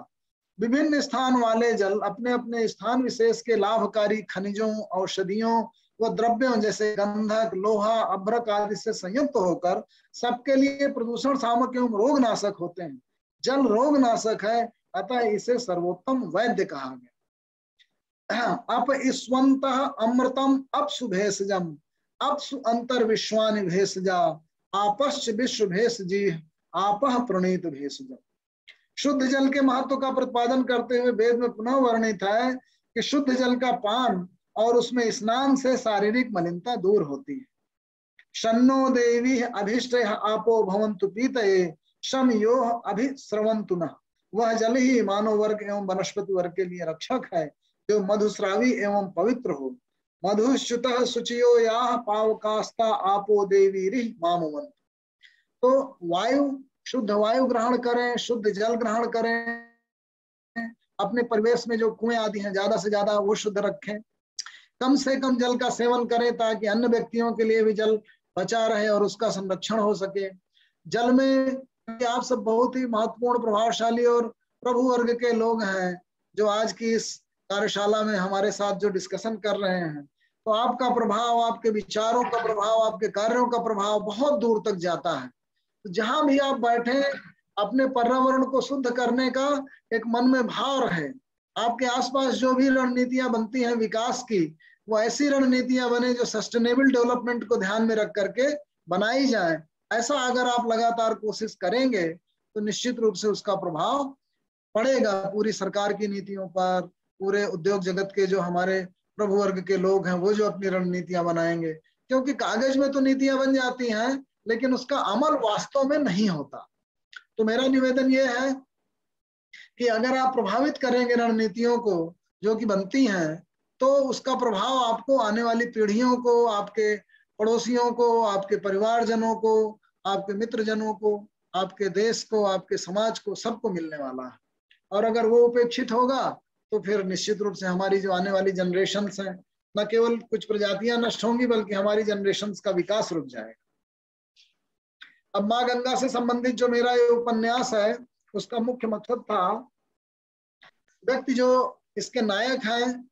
विभिन्न स्थान वाले जल अपने अपने स्थान विशेष के लाभकारी खनिजों, औषधियों व द्रव्यों जैसे गंधक, लोहा, अभ्रक आदि से संयुक्त होकर सबके लिए प्रदूषण सामक एवं रोगनाशक होते हैं। जल रोगनाशक है, अतः इसे सर्वोत्तम वैद्य कहा गया। अप ईश्वंतः अमृतम अपसु भेषजम अपसु अंतर विश्वानि भेषजा आपश्च विश्व भेषजी आपह प्रणीत भेषजम। शुद्ध जल के महत्व का प्रतिपादन करते हुए वेद में पुनः वर्णित है कि शुद्ध जल का पान और उसमें स्नान से शारीरिक मलिनता दूर होती है। शन्नो देवी अभिष्ट आपो भवन्तु पीतये शम योह अभिस्रवन्तु नः। वह जल ही मानव वर्ग एवं वनस्पति वर्ग के लिए रक्षक है जो मधुस्रावी एवं पवित्र हो। मधुश्युतः शुचियो याः पावकास्ता आपो देवी रिह मामवन्तु। तो वायु, शुद्ध वायु ग्रहण करें, शुद्ध जल ग्रहण करें, अपने परिवेश में जो कुएं आदि हैं ज्यादा से ज्यादा वो शुद्ध रखें, कम से कम जल का सेवन करें ताकि अन्य व्यक्तियों के लिए भी जल बचा रहे और उसका संरक्षण हो सके। जल में क्योंकि आप सब बहुत ही महत्वपूर्ण, प्रभावशाली और प्रभु वर्ग के लोग हैं जो आज की इस कार्यशाला में हमारे साथ जो डिस्कशन कर रहे हैं। तो आपका प्रभाव, आपके विचारों का प्रभाव, आपके कार्यों का प्रभाव बहुत दूर तक जाता है। तो जहां भी आप बैठे, अपने पर्यावरण को शुद्ध करने का एक मन में भाव रहे। आपके आसपास जो भी रणनीतियां बनती हैं विकास की, वो ऐसी रणनीतियां बने जो सस्टेनेबल डेवलपमेंट को ध्यान में रख करके बनाई जाए। ऐसा अगर आप लगातार कोशिश करेंगे तो निश्चित रूप से उसका प्रभाव पड़ेगा पूरी सरकार की नीतियों पर, पूरे उद्योग जगत के जो हमारे प्रभु वर्ग के लोग हैं वो जो अपनी रणनीतियां बनाएंगे। क्योंकि कागज में तो नीतियां बन जाती हैं लेकिन उसका अमल वास्तव में नहीं होता। तो मेरा निवेदन ये है कि अगर आप प्रभावित करेंगे रणनीतियों को जो कि बनती हैं, तो उसका प्रभाव आपको आने वाली पीढ़ियों को, आपके पड़ोसियों को, आपके परिवारजनों को, आपके मित्रजनों को, आपके देश को, आपके समाज को, सबको मिलने वाला है। और अगर वो उपेक्षित होगा तो फिर निश्चित रूप से हमारी जो आने वाली जनरेशन्स हैं, न केवल कुछ प्रजातियां नष्ट होंगी बल्कि हमारी जनरेशन्स का विकास रुक जाएगा। अब माँ गंगा से संबंधित जो मेरा ये उपन्यास है उसका मुख्य मकसद था, व्यक्ति जो इसके नायक हैं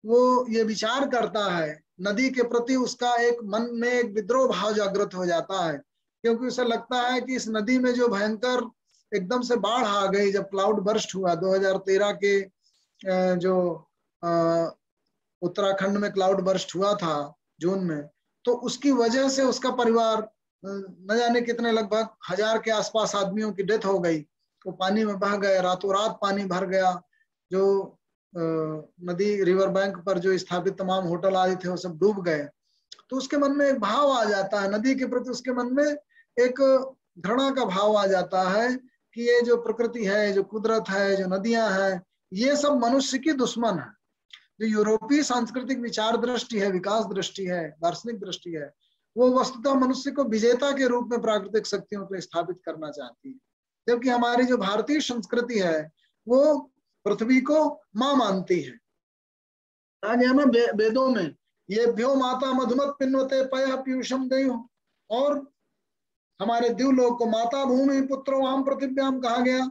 वो ये विचार करता है, नदी के प्रति उसका एक मन में एक विद्रोह भाव जागृत हो जाता है। क्योंकि उसे लगता है कि इस नदी में जो भयंकर एकदम से बाढ़ आ गई, जब क्लाउड बर्स्ट हुआ 2013 के जो उत्तराखंड में क्लाउड बर्स्ट हुआ था जून में, तो उसकी वजह से उसका परिवार न जाने कितने, लगभग 1000 के आसपास आदमियों की डेथ हो गई। वो पानी में बह गए, रातों रात पानी भर गया। जो नदी रिवर बैंक पर जो स्थापित तमाम होटल आदि थे वो सब डूब गए। तो उसके मन में एक भाव आ जाता है, नदी के प्रति उसके मन में एक घृणा का भाव आ जाता है कि ये जो प्रकृति है, जो कुदरत है, जो नदियां हैं, ये सब मनुष्य की दुश्मन है। जो यूरोपीय सांस्कृतिक विचार दृष्टि है, विकास दृष्टि है, दार्शनिक दृष्टि है, वो वस्तुतः मनुष्य को विजेता के रूप में प्राकृतिक शक्तियों को स्थापित करना चाहती है। जबकि हमारी जो भारतीय संस्कृति है वो पृथ्वी को माँ मानती है। कहा गया ना वेदों में, ये भ्यो माता मधुमत पिन्वते पय पीयूषम देव, और हमारे दिवलोक को माता भूमि पुत्रो आम पृथिव्याम कहा गया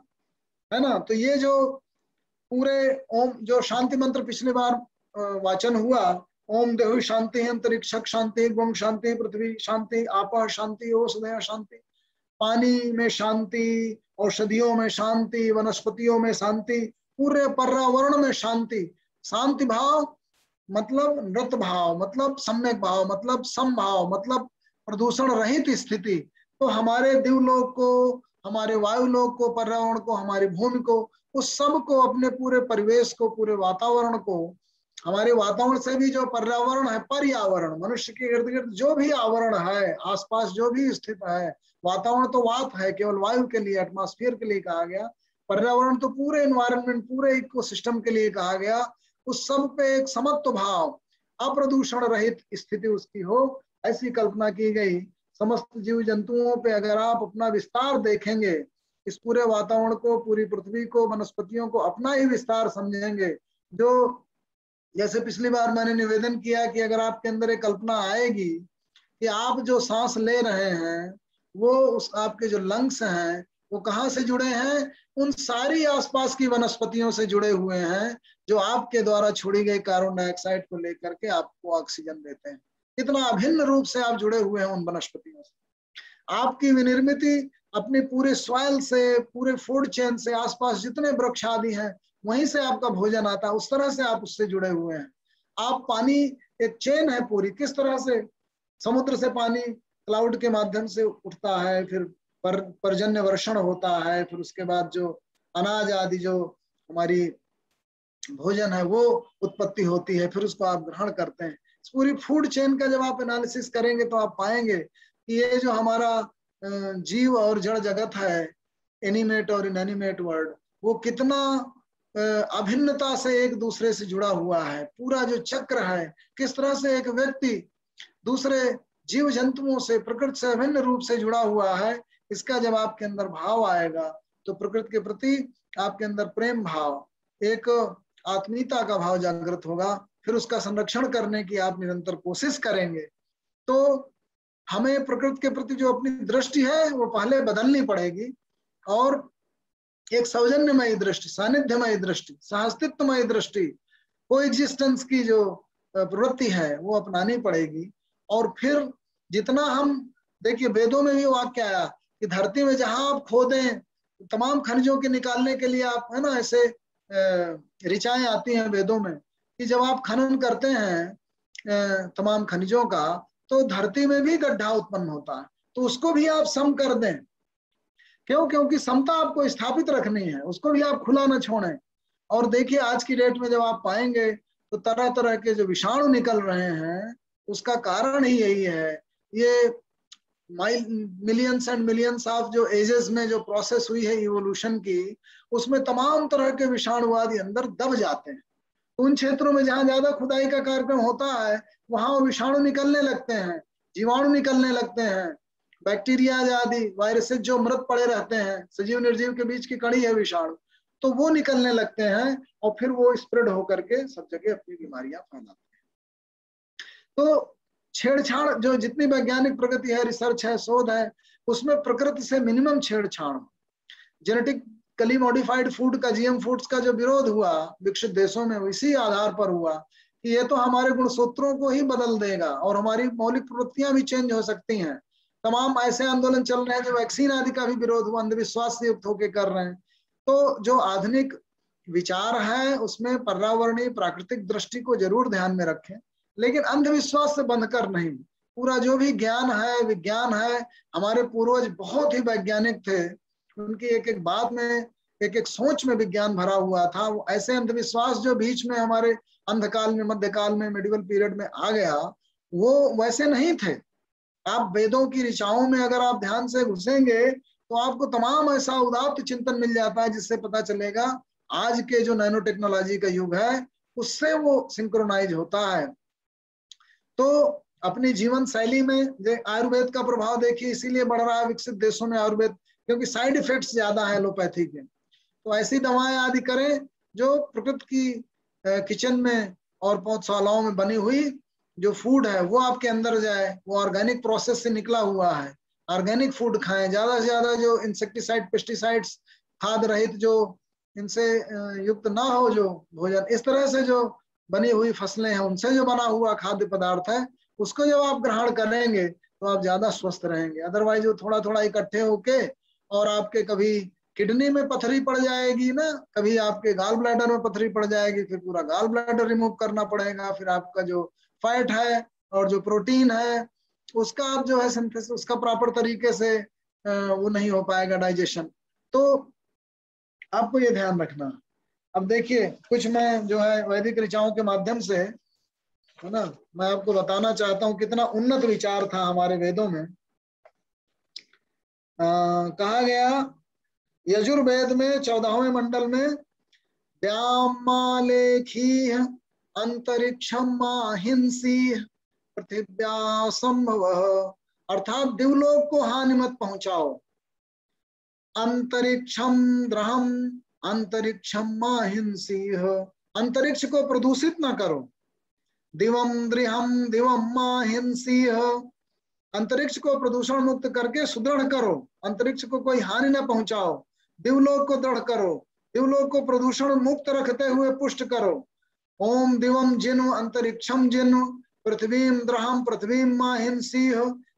है ना। तो ये जो पूरे ओम जो शांति मंत्र पिछली बार वाचन हुआ, ओम देहु शांति अंतरिक्ष शांति गुम शांति पृथ्वी शांति आपः शांति औषधय शांति, पानी में शांति, औषधियों में शांति, वनस्पतियों में शांति, पूरे पर्यावरण में शांति। शांति भाव मतलब नृत भाव, मतलब सम्यक भाव, मतलब समभाव, मतलब प्रदूषण रहित स्थिति। तो हमारे दिवलोक को, हमारे वायुलोक को, पर्यावरण को, हमारी भूमि को, उस सब को, अपने पूरे परिवेश को, पूरे वातावरण को, हमारे वातावरण से भी जो पर्यावरण है, पर्यावरण मनुष्य के इर्द गिर्द जो भी आवरण है, आसपास जो भी स्थित है, वातावरण तो वात है केवल वायु के लिए, एटमॉस्फेयर के लिए कहा गया, पर्यावरण तो पूरे एनवायरनमेंट, पूरे इकोसिस्टम के लिए कहा गया। उस सब पे एक समत्व भाव, अप्रदूषण रहित स्थिति उसकी हो, ऐसी कल्पना की गई। समस्त जीव जंतुओं पे अगर आप अपना विस्तार देखेंगे, इस पूरे वातावरण को, पूरी पृथ्वी को, वनस्पतियों को अपना ही विस्तार समझेंगे। जो जैसे पिछली बार मैंने निवेदन किया कि अगर आपके अंदर एक कल्पना आएगी कि आप जो सांस ले रहे हैं वो उस आपके जो लंग्स हैं वो कहाँ से जुड़े हैं, उन सारी आसपास की वनस्पतियों से जुड़े हुए हैं जो आपके द्वारा छोड़ी गई कार्बन डाइऑक्साइड को लेकर के आपको ऑक्सीजन देते हैं। कितना अभिन्न रूप से आप जुड़े हुए हैं उन वनस्पतियों से। आपकी विनिर्मिति अपने पूरे सॉइल से, पूरे फूड चेन से, आसपास जितने वृक्ष आदि हैं वहीं से आपका भोजन आता है, उस तरह से आप उससे जुड़े हुए हैं। आप पानी एक चेन है पूरी, किस तरह से समुद्र से पानी क्लाउड के माध्यम से उठता है, फिर पर्जन्य वर्षण होता है, फिर उसके बाद जो अनाज आदि जो हमारी भोजन है वो उत्पत्ति होती है, फिर उसको आप ग्रहण करते हैं। इस पूरी फूड चेन का जब आप एनालिसिस करेंगे तो आप पाएंगे कि ये जो हमारा जीव और जड़ जगत है, एनिमेट और इनएनिमेट वर्ल्ड, वो कितना अभिन्नता से एक दूसरे से जुड़ा हुआ है। पूरा जो चक्र है, किस तरह से एक व्यक्ति दूसरे जीव जंतुओं से, प्रकृति से अभिन्न रूप से जुड़ा हुआ है, इसका जब आपके अंदर भाव आएगा तो प्रकृति के प्रति आपके अंदर प्रेम भाव, एक आत्मीयता का भाव जागृत होगा। फिर उसका संरक्षण करने की आप निरंतर कोशिश करेंगे। तो हमें प्रकृति के प्रति जो अपनी दृष्टि है वो पहले बदलनी पड़ेगी। और एक सौजन्यमयी दृष्टि, सानिध्यमयी दृष्टि, सहअस्तित्वमयी दृष्टि, को एग्जिस्टेंस की जो प्रवृत्ति है वो अपनानी पड़ेगी। और फिर जितना हम देखिए, वेदों में भी वाक्य आया कि धरती में जहां आप खोदें तमाम खनिजों के निकालने के लिए आप, है ना, ऐसे ऋचाएं आती हैं वेदों में कि जब आप खनन करते हैं तमाम खनिजों का, तो धरती में भी गड्ढा उत्पन्न होता है, तो उसको भी आप सम कर दें। क्यों? क्योंकि समता आपको स्थापित रखनी है, उसको भी आप खुला न छोड़ें। और देखिए आज की डेट में जब आप पाएंगे तो तरह तरह के जो विषाणु निकल रहे हैं, उसका कारण ही यही है। ये मिलियंस एंड मिलियंस ऑफ जो एजेस में जो प्रोसेस हुई है इवोल्यूशन की, उसमें तमाम तरह के विषाणुवादी अंदर दब जाते हैं। उन क्षेत्रों में जहां ज्यादा खुदाई का कार्यक्रम होता है, वहां वो विषाणु निकलने लगते हैं, जीवाणु निकलने लगते हैं, बैक्टीरिया आदि वायरसेस जो मृत पड़े रहते हैं, सजीव निर्जीव के बीच की कड़ी है विषाणु, तो वो निकलने लगते हैं और फिर वो स्प्रेड होकर के सब जगह अपनी बीमारियां फैलाते हैं। तो छेड़छाड़ जो जितनी वैज्ञानिक प्रगति है, रिसर्च है, शोध है, उसमें प्रकृति से मिनिमम छेड़छाड़। जेनेटिकली मॉडिफाइड फूड का, जीएम फूड्स का जो विरोध हुआ विकसित देशों में, इसी आधार पर हुआ कि ये तो हमारे गुणसूत्रों को ही बदल देगा और हमारी मौलिक प्रवृत्तियां भी चेंज हो सकती हैं। तमाम ऐसे आंदोलन चल रहे हैं जो वैक्सीन आदि का भी विरोध हुआ, अंधविश्वास से युक्त होकर कर रहे हैं। तो जो आधुनिक विचार है उसमें पर्यावरणीय प्राकृतिक दृष्टि को जरूर ध्यान में रखें, लेकिन अंधविश्वास से बंधकर नहीं। पूरा जो भी ज्ञान है, विज्ञान है, हमारे पूर्वज बहुत ही वैज्ञानिक थे, उनकी एक एक बात में, एक एक सोच में विज्ञान भरा हुआ था। वो ऐसे अंधविश्वास जो बीच में हमारे अंधकाल में, मध्यकाल में, मेडिवल पीरियड में आ गया, वो वैसे नहीं थे। आप वेदों की ऋचाओं में अगर आप ध्यान से घुसेंगे तो आपको तमाम ऐसा उदात्त चिंतन मिल जाता है, जिससे पता चलेगा आज के जो नैनो टेक्नोलॉजी का युग है उससे वो सिंक्रोनाइज होता है। तो अपनी जीवन शैली में आयुर्वेद का प्रभाव देखिए, इसीलिए बढ़ रहा है विकसित देशों में आयुर्वेद, क्योंकि साइड इफेक्ट्स ज्यादा है एलोपैथी के। तो ऐसी दवाएं आदि करें जो प्रकृति की किचन में और पौधशालाओं में बनी हुई जो फूड है वो आपके अंदर जाए, वो ऑर्गेनिक प्रोसेस से निकला हुआ है। ऑर्गेनिक फूड खाएं, ज्यादा से ज्यादा जो इंसेक्टिसाइड, पेस्टिसाइड्स, खाद रहित, जो इनसे युक्त ना हो जो भोजन, इस तरह से जो बनी हुई फसलें हैं, उनसे जो बना हुआ खाद्य पदार्थ है, उसको जब आप ग्रहण करेंगे तो आप ज्यादा स्वस्थ रहेंगे। अदरवाइज वो थोड़ा थोड़ा इकट्ठे होके और आपके कभी किडनी में पथरी पड़ जाएगी ना, कभी आपके गाल ब्लैडर में पथरी पड़ जाएगी, फिर पूरा गाल ब्लैडर रिमूव करना पड़ेगा, फिर आपका जो फैट है और जो प्रोटीन है उसका आप जो है सिंथेसिस, उसका प्रॉपर तरीके से वो नहीं हो पाएगा डाइजेशन। तो आपको ये ध्यान रखना। अब देखिए कुछ मैं जो है वैदिक ऋचाओं के माध्यम से, है ना, मैं आपको बताना चाहता हूँ कितना उन्नत विचार था हमारे वेदों में। कहा गया यजुर्वेद में 14वें मंडल में, व्यामालेखी अंतरिक्षम माहिंसी पृथिव्या संभव, अर्थात दिवलोक को हानि मत पहुंचाओ। अंतरिक्षम द्रहम अंतरिक्षम माहिंसी, अंतरिक्ष को प्रदूषित न करो। दिवम द्रिहम दिवम माहिंसी, अंतरिक्ष को प्रदूषण मुक्त करके सुदृढ़ करो, अंतरिक्ष को कोई हानि न पहुंचाओ। दिवलोक को दृढ़ करो, दिवलोक को प्रदूषण मुक्त रखते हुए पुष्ट करो। ओम दिवम जिनु अंतरिक्षम जिनु पृथ्वीम द्रहम पृथ्वीम माहिंसी,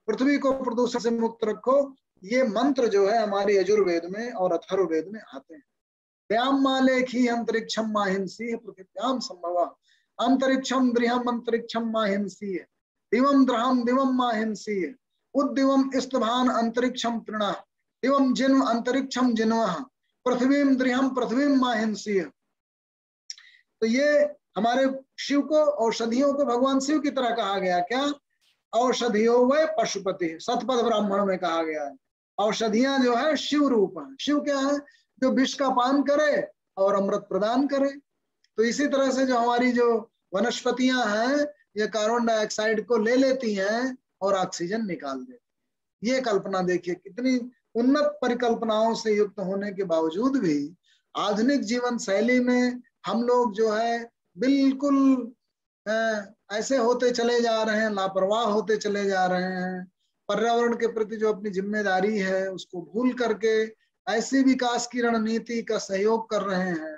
पृथ्वी को प्रदूषण से मुक्त रखो। ये मंत्र जो है हमारे यजुर्वेद में और अथर्ववेद में आते हैं। व्याम मालेखी अंतरिक्षम माहिंसी पृथिव्याम संभव, अंतरिक्षम द्रिहम अंतरिक्षम माहिंसी, दिवम द्रहम दिवम माहिंसी, उद्दिवम स्तभान अंतरिक्षम तृणा, दिवम जिन्व अंतरिक्षम जिन्वः, पृथ्वीम द्रिहम पृथ्वीम माहिंसी। तो ये हमारे शिव को, औषधियों को भगवान शिव की तरह कहा गया। क्या? औषधियों व पशुपति, सतपथ ब्राह्मण में कहा गया है। औषधियां जो है शिव रूप है। शिव क्या है? जो विष का पान करे और अमृत प्रदान करे। तो इसी तरह से जो हमारी जो वनस्पतियां हैं, ये कार्बन डाइऑक्साइड को ले लेती हैं और ऑक्सीजन निकाल देती। ये कल्पना देखिए, कितनी उन्नत परिकल्पनाओं से युक्त होने के बावजूद भी आधुनिक जीवन शैली में हम लोग जो है बिल्कुल ऐसे होते चले जा रहे हैं, लापरवाह होते चले जा रहे हैं। पर्यावरण के प्रति जो अपनी जिम्मेदारी है उसको भूल करके ऐसी विकास की रणनीति का सहयोग कर रहे हैं,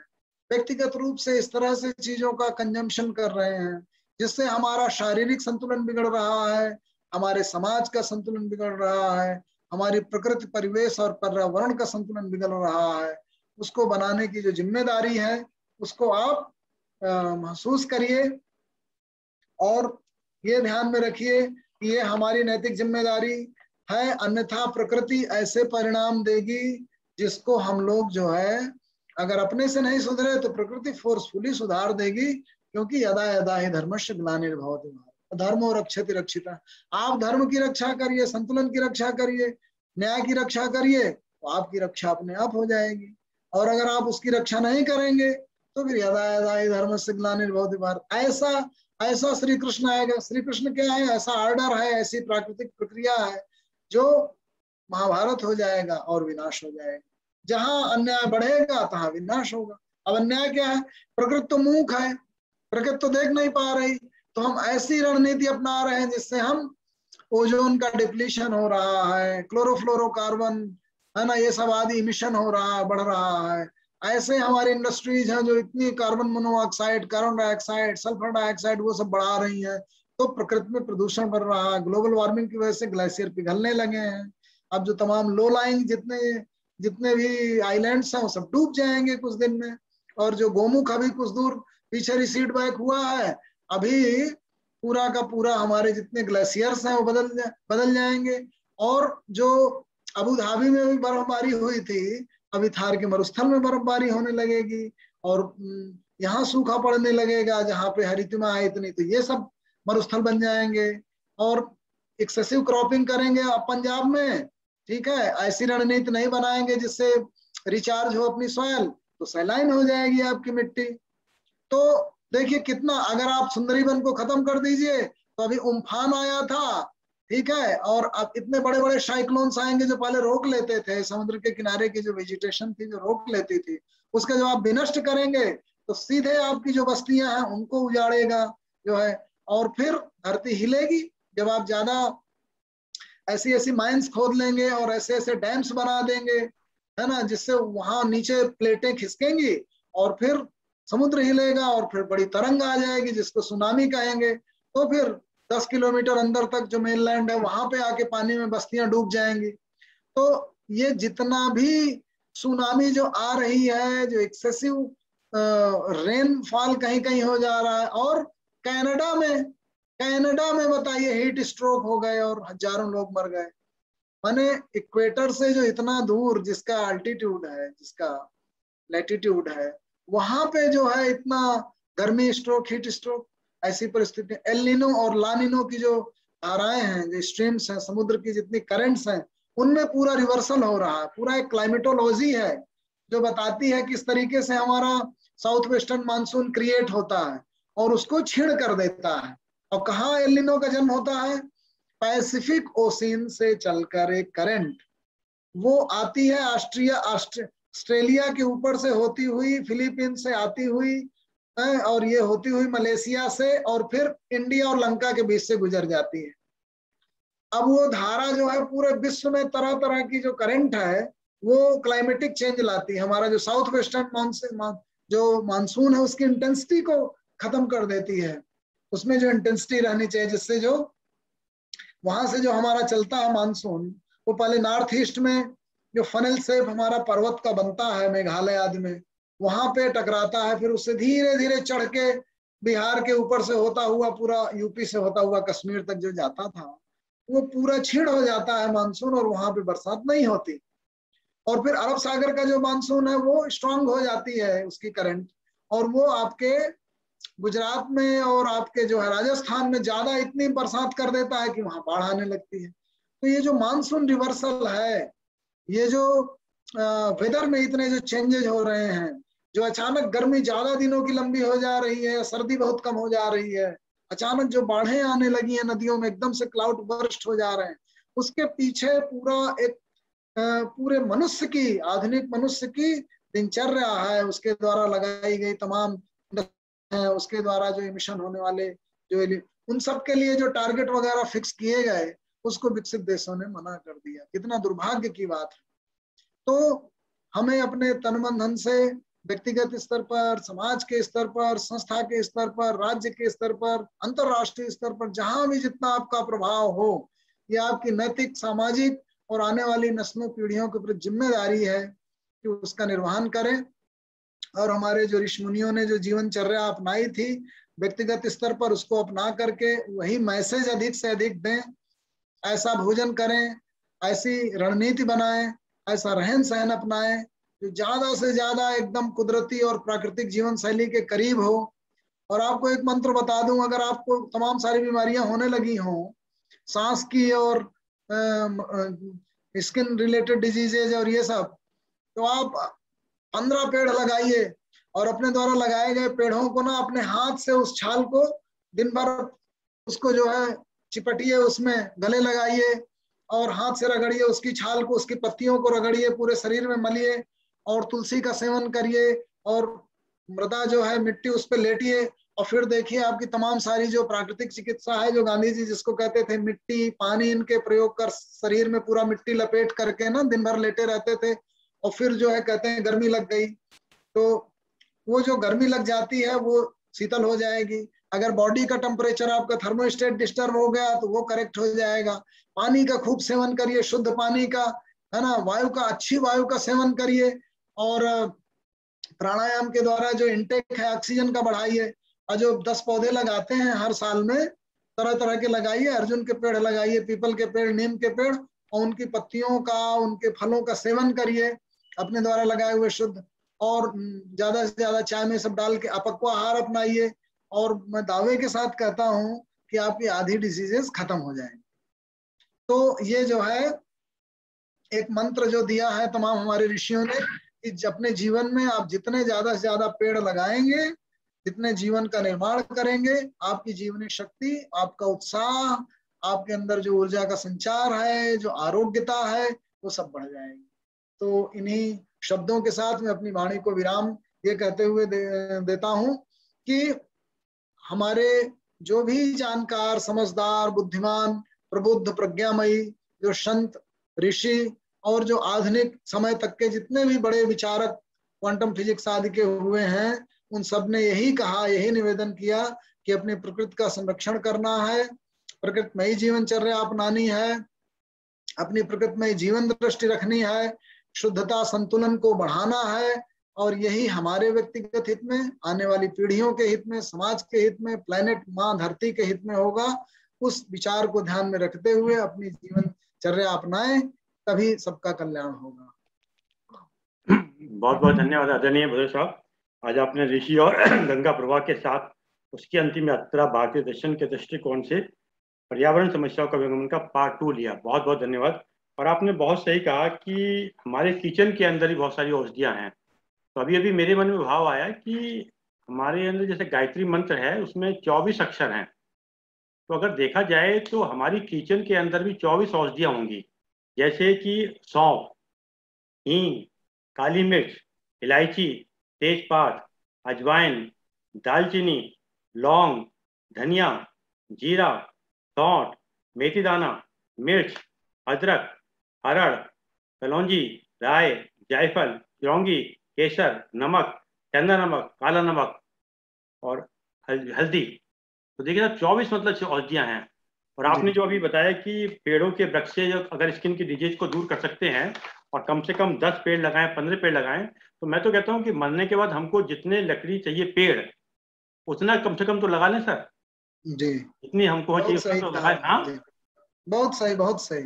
व्यक्तिगत रूप से इस तरह से चीजों का कंजम्पशन कर रहे हैं जिससे हमारा शारीरिक संतुलन बिगड़ रहा है, हमारे समाज का संतुलन बिगड़ रहा है, हमारी प्रकृति परिवेश और पर्यावरण का संतुलन बिगड़ रहा है, उसको बनाने की जो जिम्मेदारी है उसको आप महसूस करिए और ये ध्यान में रखिए कि ये हमारी नैतिक जिम्मेदारी है, अन्यथा प्रकृति ऐसे परिणाम देगी जिसको हम लोग जो है अगर अपने से नहीं सुधरे तो प्रकृति फोर्सफुली सुधार देगी, क्योंकि यदा यदा ही धर्मस्य ग्लानिर्भवति धर्मो रक्षति रक्षिता। आप धर्म की रक्षा करिए, संतुलन की रक्षा करिए, न्याय की रक्षा करिए तो आपकी रक्षा अपने आप हो जाएगी। और अगर आप उसकी रक्षा नहीं करेंगे तो फिर यदा यदा ही धर्म से ग्लानिर्भवति भारत, ऐसा श्री कृष्ण आएगा। श्री कृष्ण क्या है? ऐसा ऑर्डर है, ऐसी प्राकृतिक प्रक्रिया है जो महाभारत हो जाएगा और विनाश हो जाएगा। जहां अन्याय बढ़ेगा तहां विनाश होगा। अब अन्याय क्या है? प्रकृति तो मूक है, प्रकृति तो देख नहीं पा रही, तो हम ऐसी रणनीति अपना रहे हैं जिससे हम ओजोन का डिप्लीशन हो रहा है, क्लोरोफ्लोरोकार्बन है ना, ये सब आदि इमिशन हो रहा है, बढ़ रहा है। ऐसे हमारी इंडस्ट्रीज हैं जो इतनी carbon monoxide, carbon dioxide, sulphur dioxide वो सब बढ़ा रही हैं, तो प्रकृति में प्रदूषण बढ़ रहा है। ग्लोबल वार्मिंग की वजह से ग्लेशियर पिघलने लगे हैं। अब जो तमाम लो लाइंग जितने भी आइलैंड्स हैं वो सब डूब जाएंगे कुछ दिन में। और जो गोमुख अभी कुछ दूर पीछे रिसीड बैक हुआ है, अभी पूरा का पूरा हमारे जितने ग्लेशियर्स हैं वो बदल जाएंगे। और जो अबू धाबी में भी बर्फबारी हुई थी, अभी थार के मरुस्थल में बर्फबारी होने लगेगी और यहाँ सूखा पड़ने लगेगा जहाँ पे हरितिमा है इतनी, तो ये सब मरुस्थल बन जाएंगे। और एक्सेसिव क्रॉपिंग करेंगे आप पंजाब में, ठीक है, ऐसी रणनीति नहीं बनाएंगे जिससे रिचार्ज हो अपनी सॉइल, तो सैलाइन हो जाएगी आपकी मिट्टी। तो देखिए कितना, अगर आप सुंदरी वन को खत्म कर दीजिए तो अभी उम्फान आया था, ठीक है, और अब इतने बड़े बड़े साइक्लोन्स आएंगे जो पहले रोक लेते थे, समुद्र के किनारे की जो वेजिटेशन थी जो रोक लेती थी, उसका जब आप विनष्ट करेंगे तो सीधे आपकी जो बस्तियां हैं उनको उजाड़ेगा जो है। और फिर धरती हिलेगी जब आप ज्यादा ऐसी ऐसी माइंस खोद लेंगे और ऐसे ऐसे डैम्स बना देंगे, है ना, जिससे वहां नीचे प्लेटें खिसकेंगी और फिर समुद्र हिलेगा और फिर बड़ी तरंग आ जाएगी जिसको सुनामी कहेंगे। तो फिर 10 किलोमीटर अंदर तक जो मेनलैंड है वहां पे आके पानी में बस्तियां डूब जाएंगी। तो ये जितना भी सुनामी जो आ रही है, जो एक्सेसिव रेनफॉल कहीं कहीं हो जा रहा है, और कनाडा में बताइए हीट स्ट्रोक हो गए और हजारों लोग मर गए। माने इक्वेटर से जो इतना दूर जिसका अल्टीट्यूड है, जिसका लैटिट्यूड है, वहां पे जो है इतना गर्मी स्ट्रोक, हीट स्ट्रोक, ऐसी परिस्थिति। एल नीनो और ला नीनो की जो धाराएं हैं, जो स्ट्रीम्स हैं, समुद्र की जितनी करंट्स हैं, उनमें पूरा रिवर्सल हो रहा है। पूरा एक क्लाइमेटोलॉजी है जो बताती है किस तरीके से हमारा साउथ वेस्टर्न मानसून क्रिएट होता है और उसको छीण कर देता है। और कहाँ एल नीनो का जन्म होता है? पैसिफिक ओशियन से चलकर एक करंट वो आती है ऑस्ट्रेलिया के ऊपर से होती हुई, फिलीपीन से आती हुई, और ये होती हुई मलेशिया से, और फिर इंडिया और लंका के बीच से गुजर जाती है। अब वो धारा जो है पूरे विश्व में तरह तरह की जो करंट है वो क्लाइमेटिक चेंज लाती है। हमारा जो साउथ वेस्टर्न जो मानसून है उसकी इंटेंसिटी को खत्म कर देती है। उसमें जो इंटेंसिटी रहनी चाहिए, जिससे जो वहां से जो हमारा चलता है मानसून, वो पहले नॉर्थ ईस्ट में जो फनल शेप हमारा पर्वत का बनता है मेघालय आदि में, वहां पे टकराता है, फिर उससे धीरे धीरे चढ़ के बिहार के ऊपर से होता हुआ पूरा यूपी से होता हुआ कश्मीर तक जो जाता था, वो पूरा छीड़ हो जाता है मानसून और वहां पे बरसात नहीं होती। और फिर अरब सागर का जो मानसून है वो स्ट्रांग हो जाती है उसकी करंट, और वो आपके गुजरात में और आपके जो है राजस्थान में ज्यादा इतनी बरसात कर देता है कि वहां बाढ़ आने लगती है। तो ये जो मानसून रिवर्सल है, ये जो वेदर में इतने जो चेंजेस हो रहे हैं, जो अचानक गर्मी ज्यादा दिनों की लंबी हो जा रही है, सर्दी बहुत कम हो जा रही है, अचानक जो बाढ़ें आने लगी हैं नदियों में, एकदम से क्लाउड बर्स्ट हो जा रहे हैं, उसके पीछे पूरा एक पूरे मनुष्य की, आधुनिक मनुष्य की दिनचर्या है, उसके द्वारा लगाई गई तमाम है, उसके द्वारा जो इमिशन होने वाले जो उन सब के लिए जो टारगेट वगैरह फिक्स किए गए, उसको विकसित देशों ने मना कर दिया। कितना दुर्भाग्य की बात है। तो हमें अपने तन मन धन से व्यक्तिगत स्तर पर, समाज के स्तर पर, संस्था के स्तर पर, राज्य के स्तर पर, अंतरराष्ट्रीय स्तर पर, जहां भी जितना आपका प्रभाव हो, ये आपकी नैतिक, सामाजिक और आने वाली नस्लों पीढ़ियों के प्रति जिम्मेदारी है कि उसका निर्वहन करें। और हमारे जो ऋषि मुनियों ने जो जीवनचर्या अपनाई थी व्यक्तिगत स्तर पर, उसको अपना करके वही मैसेज अधिक से अधिक दें। ऐसा भोजन करें, ऐसी रणनीति बनाएं, ऐसा रहन सहन अपनाएं जो ज्यादा से ज्यादा एकदम कुदरती और प्राकृतिक जीवन शैली के करीब हो। और आपको एक मंत्र बता दूं, अगर आपको तमाम सारी बीमारियां होने लगी हों, सांस की और स्किन रिलेटेड डिजीजेज और ये सब, तो आप 15 पेड़ लगाइए और अपने द्वारा लगाए गए पेड़ों को ना अपने हाथ से उस छाल को दिन भर उसको जो है चिपटिए, उसमें गले लगाइए और हाथ से रगड़िए उसकी छाल को, उसकी पत्तियों को रगड़िए, पूरे शरीर में मलिए और तुलसी का सेवन करिए और मृदा जो है मिट्टी उस पर लेटिए और फिर देखिए आपकी तमाम सारी जो प्राकृतिक चिकित्सा है, जो गांधी जी जिसको कहते थे मिट्टी पानी इनके प्रयोग कर शरीर में पूरा मिट्टी लपेट करके ना दिन भर लेटे रहते थे और फिर जो है कहते हैं गर्मी लग गई, तो वो जो गर्मी लग जाती है वो शीतल हो जाएगी। अगर बॉडी का टेम्परेचर आपका थर्मोस्टेट डिस्टर्ब हो गया तो वो करेक्ट हो जाएगा। पानी का खूब सेवन करिए, शुद्ध पानी का, है ना, वायु का, अच्छी वायु का सेवन करिए और प्राणायाम के द्वारा जो इनटेक है ऑक्सीजन का बढ़ाइए। और जो 10 पौधे लगाते हैं हर साल में, तरह तरह के लगाइए, अर्जुन के पेड़ लगाइए, पीपल के पेड़, नीम के पेड़, और उनकी पत्तियों का, उनके फलों का सेवन करिए अपने द्वारा लगाए हुए शुद्ध। और ज्यादा से ज्यादा चाय में सब डाल के अपक्व आहार अपनाइए और मैं दावे के साथ कहता हूं कि आपकी आधी डिजीजेस खत्म हो जाएंगी। तो ये जो है एक मंत्र जो दिया है तमाम हमारे ऋषियों ने कि अपने जीवन में आप जितने ज्यादा से ज्यादा पेड़ लगाएंगे, जितने जीवन का निर्माण करेंगे, आपकी जीवनी शक्ति, आपका उत्साह, आपके अंदर जो ऊर्जा का संचार है, जो आरोग्यता है, वो सब बढ़ जाएगी। तो इन्हीं शब्दों के साथ मैं अपनी वाणी को विराम ये कहते हुए देता हूं कि हमारे जो भी जानकार, समझदार, बुद्धिमान, प्रबुद्ध, प्रज्ञामयी जो संत, ऋषि और जो आधुनिक समय तक के जितने भी बड़े विचारक क्वांटम फिजिक्स आदि के हुए हैं, उन सब ने यही कहा, यही निवेदन किया कि अपनी प्रकृति का संरक्षण करना है, प्रकृतिमयी जीवनचर्या अपनानी है, अपनी प्रकृतिमयी जीवन दृष्टि रखनी है, शुद्धता संतुलन को बढ़ाना है और यही हमारे व्यक्तिगत हित में, आने वाली पीढ़ियों के हित में, समाज के हित में, प्लेनेट माँ धरती के हित में होगा। उस विचार को ध्यान में रखते हुए अपनी जीवनचर्या अपनाएं, तभी सबका कल्याण होगा। बहुत बहुत धन्यवाद आदरणीय भदर साहब। आज आपने ऋषि और गंगा प्रवाह के साथ उसकी अंतिम यात्रा भारतीय दर्शन के दृष्टिकोण से पर्यावरण समस्याओं का विगमन का पार्ट 2 लिया। बहुत बहुत धन्यवाद। और आपने बहुत सही कहा कि हमारे किचन के अंदर ही बहुत सारी औषधियाँ हैं। तो अभी अभी मेरे मन में भाव आया कि हमारे अंदर जैसे गायत्री मंत्र है उसमें 24 अक्षर हैं, तो अगर देखा जाए तो हमारी किचन के अंदर भी 24 औषधियाँ होंगी, जैसे कि सौंफ, हींग, काली मिर्च, इलायची, तेजपात, अजवाइन, दालचीनी, लौंग, धनिया, जीरा, सौंठ, मेथी दाना, मिर्च, अदरक, हरड़, कलौंजी, राय, जायफल, लौंगी, केसर, नमक, चंदा नमक, काला नमक और हल्दी। तो देखिए ना 24 मतलब औषधियाँ हैं। और आपने जो अभी बताया कि पेड़ों के वृक्ष से अगर स्किन की डिजीज को दूर कर सकते हैं और कम से कम 10 पेड़ लगाएं, 15 पेड़ लगाएं, तो मैं तो कहता हूं कि मरने के बाद हमको जितने लकड़ी चाहिए पेड़, उतना कम से कम तो लगा लें सर जी। जितनी हमको चाहिए तो लगाएं। हाँ बहुत सही, बहुत सही।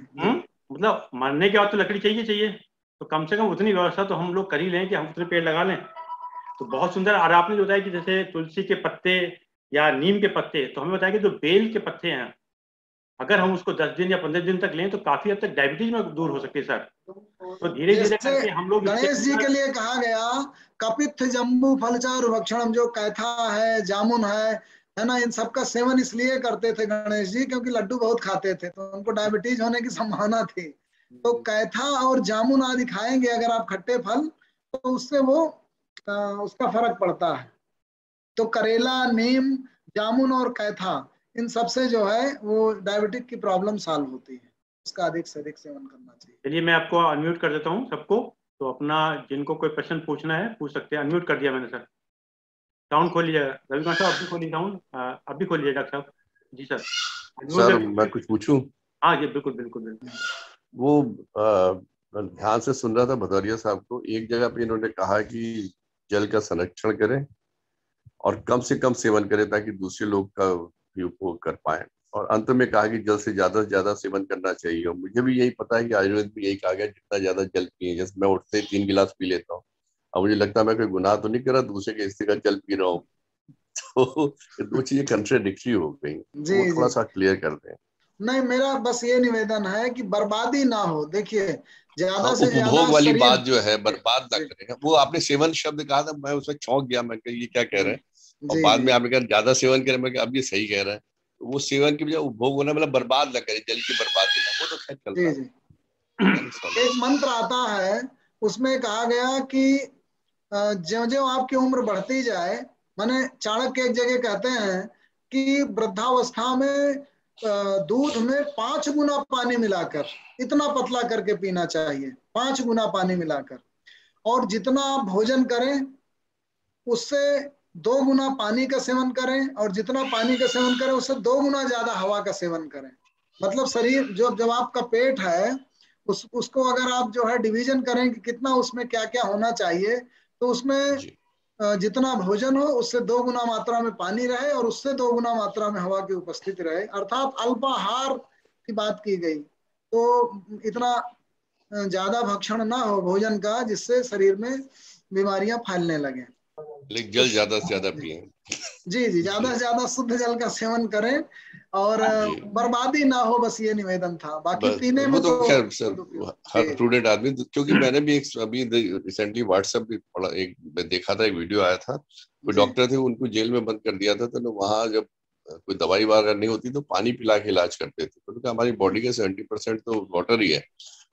मतलब मरने के बाद तो लकड़ी चाहिए, तो कम से कम उतनी व्यवस्था तो हम लोग कर ही लें कि हम उतने पेड़ लगा लें। तो बहुत सुंदर। और आपने जो बताया कि जैसे तुलसी के पत्ते या नीम के पत्ते, तो हमें बताया कि जो बेल के पत्ते हैं अगर हम उसको 10 दिन या 15 दिन तक लें तो काफी हद तक डायबिटीज में दूर हो सकती है सर। तो धीरे धीरे करके हम लोग गणेश जी के लिए कहा गया कपित्थ जम्बू फलचारु भक्षणम, जो कैथा है, जामुन है ना, इन सब का सेवन इसलिए करते थे गणेश जी क्योंकि लड्डू बहुत खाते थे, तो उनको डायबिटीज होने की संभावना थी। तो कैथा और जामुन आदि खाएंगे अगर आप खट्टे फल, तो उससे वो उसका फर्क पड़ता है। तो करेला, नीम, जामुन और कैथा, इन सबसे जो है वो डायबिटिक की प्रॉब्लम सॉल्व होती है। उसका अधिक से अधिक सेवन करना चाहिए। चलिए मैं आपको अनम्यूट कर देता हूँ सबको। तो अपना जिनको कोई प्रश्न पूछना है पूछ सकते हैं। अनम्यूट कर दिया मैंने सर। साउंड खोल लीजिएगा रविकांत साहब, अभी खोलिए साउंड, अभी खोलिए डॉक्टर साहब। जी सर। सर मैं कुछ पूछूं? हाँ जी बिल्कुल बिल्कुल बिल्कुल। वो मैं ध्यान से सुन रहा था भदौरिया साहब को, एक जगह पे इन्होंने कहा कि जल का संरक्षण करें और कम से कम सेवन करें ताकि दूसरे लोग का भी उपभोग कर पाए, और अंत में कहा कि जल से ज्यादा सेवन करना चाहिए। और मुझे भी यही पता है कि आयुर्वेद में यही कहा गया जितना ज्यादा जल पिए। जैसे मैं उठते ही 3 गिलास पी लेता हूँ, अब मुझे लगता है मैं कोई गुनाह तो नहीं कर रहा, दूसरे के हिस्से का जल पी रहा हूँ। तो दो चीजें कंट्राडिक्टरी हो गई, वो थोड़ा सा क्लियर कर दें। नहीं, मेरा बस ये निवेदन है कि बर्बादी ना हो। देखिए ज्यादा से ज्यादा उपभोग वाली बात जो है बर्बाद ना करेगा। वो आपने सेवन शब्द कहा था, मैं उसमें चौंक गया, मैं ये क्या कह रहे हैं, और बाद में आपने कहा ज्यादा सेवन करें, मैं अब ये सही कह रहा है। वो सेवन की बजाय उपभोग होना, मतलब बर्बाद ना करे, जल की बर्बादी ना, वो तो खैर चलता है। एक मंत्र आता है, उसमें कहा गया कि ज्यों ज्यों आपकी उम्र बढ़ती जाए, माने चाणक्य एक जगह कहते हैं कि वृद्धावस्था में दूध में 5 गुना पानी मिलाकर, इतना पतला करके पीना चाहिए, 5 गुना पानी मिलाकर। और जितना आप भोजन करें उससे 2 गुना पानी का सेवन करें, और जितना पानी का सेवन करें उससे 2 गुना ज्यादा हवा का सेवन करें। मतलब शरीर जब आपका पेट है उसको अगर आप जो है डिवीजन करें कि कितना उसमें क्या क्या होना चाहिए, तो उसमें जितना भोजन हो उससे 2 गुना मात्रा में पानी रहे और उससे 2 गुना मात्रा में हवा की उपस्थिति रहे, अर्थात अल्पाहार की बात की गई। तो इतना ज्यादा भक्षण ना हो भोजन का जिससे शरीर में बीमारियां फैलने लगे। लेकिन जल ज्यादा से ज्यादा पिए। जी, ज्यादा से ज्यादा शुद्ध जल का सेवन करें और बर्बादी ना हो, बस ये निवेदन था। बाकी पीने में तो खैर सर हर प्रूडेंट आदमी, क्योंकि मैंने भी एक अभी रिसेंटली व्हाट्सएप भी पढ़ा, एक देखा था, एक वीडियो आया था, कोई डॉक्टर थे उनको जेल में बंद कर दिया था, तो वहां जब कोई दवाई वगैरह नहीं होती तो पानी पिला के इलाज करते थे। तो हमारी बॉडी का 70% तो वाटर ही है,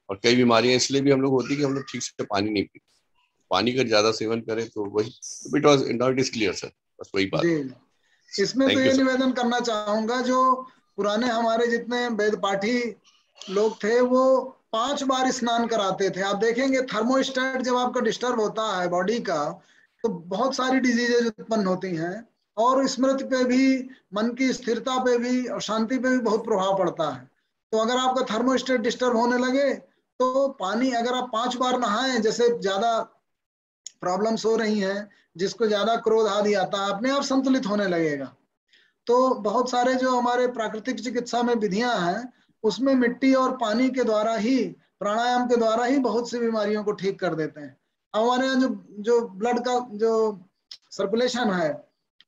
और कई बीमारियां इसलिए भी हम लोग होती कि हम लोग ठीक से पानी नहीं पीते। पानी का ज्यादा सेवन करें तो वही इट इज क्लियर सर, बस वही बात। इसमें तो ये निवेदन करना चाहूंगा, जो पुराने हमारे जितने वेद पाठी लोग थे वो 5 बार स्नान कराते थे। आप देखेंगे थर्मोस्टेट जब आपका डिस्टर्ब होता है बॉडी का तो बहुत सारी डिजीजेज उत्पन्न होती हैं, और स्मृति पे भी, मन की स्थिरता पे भी और शांति पे भी बहुत प्रभाव पड़ता है। तो अगर आपका थर्मोस्टेट डिस्टर्ब होने लगे तो पानी अगर आप 5 बार नहाएं, जैसे ज्यादा प्रॉब्लम्स हो रही हैं, जिसको ज्यादा क्रोध आदि आता है, अपने आप संतुलित होने लगेगा। तो बहुत सारे जो हमारे प्राकृतिक चिकित्सा में विधियां हैं उसमें मिट्टी और पानी के द्वारा ही, प्राणायाम के द्वारा ही बहुत सी बीमारियों को ठीक कर देते हैं। अब हमारे यहाँ जो ब्लड का जो सर्कुलेशन है,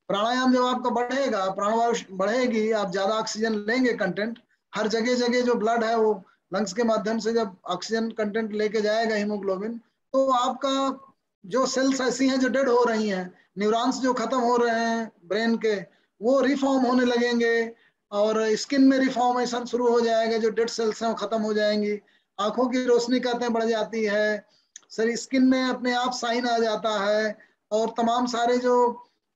प्राणायाम जब आपका बढ़ेगा, प्राणवायु बढ़ेगी, आप ज्यादा ऑक्सीजन लेंगे कंटेंट, हर जगह जगह जो ब्लड है वो लंग्स के माध्यम से जब ऑक्सीजन कंटेंट लेके जाएगा हीमोग्लोबिन, तो आपका जो सेल्स ऐसी हैं जो डेड हो रही हैं, न्यूरॉन्स जो खत्म हो रहे हैं ब्रेन के, वो रिफॉर्म होने लगेंगे, और स्किन में रिफॉर्मेशन शुरू हो जाएगा, जो डेड सेल्स हैं वो खत्म हो जाएंगी, आंखों की रोशनी कहते हैं बढ़ जाती है, सर स्किन में अपने आप साइन आ जाता है, और तमाम सारे जो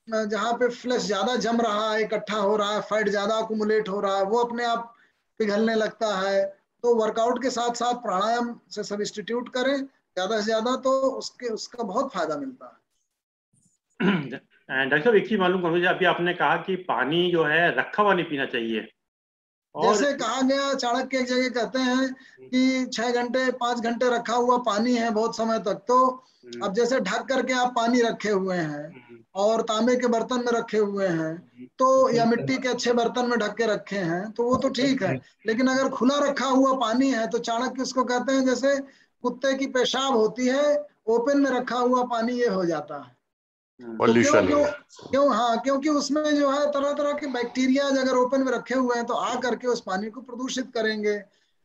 जहाँ पे फ्लैश ज्यादा जम रहा है, इकट्ठा हो रहा है, फैट ज्यादा अकुमुलेट हो रहा है, वो अपने आप पिघलने लगता है। तो वर्कआउट के साथ साथ प्राणायाम से सब्स्टिट्यूट करें ज्यादा से ज्यादा, तो उसका बहुत फायदा मिलता है। डॉक्टर साहब एक चीज मालूम करूँ, अभी आपने कहा कि पानी जो है रखा हुआ नहीं पीना चाहिए, और जैसे कहा गया, चाणक्य एक जगह कहते हैं कि 6 घंटे 5 घंटे रखा हुआ पानी है बहुत समय तक, तो अब जैसे ढक करके आप पानी रखे हुए हैं और तांबे के बर्तन में रखे हुए हैं तो, या मिट्टी के अच्छे बर्तन में ढक के रखे हैं तो वो तो ठीक है, लेकिन अगर खुला रखा हुआ पानी है तो चाणक्य उसको कहते हैं जैसे कुत्ते की पेशाब होती है, ओपन में रखा हुआ पानी ये हो जाता है। तो क्योंकि उसमें जो है तरह तरह के बैक्टीरिया अगर ओपन में रखे हुए हैं तो आ करके उस पानी को प्रदूषित करेंगे,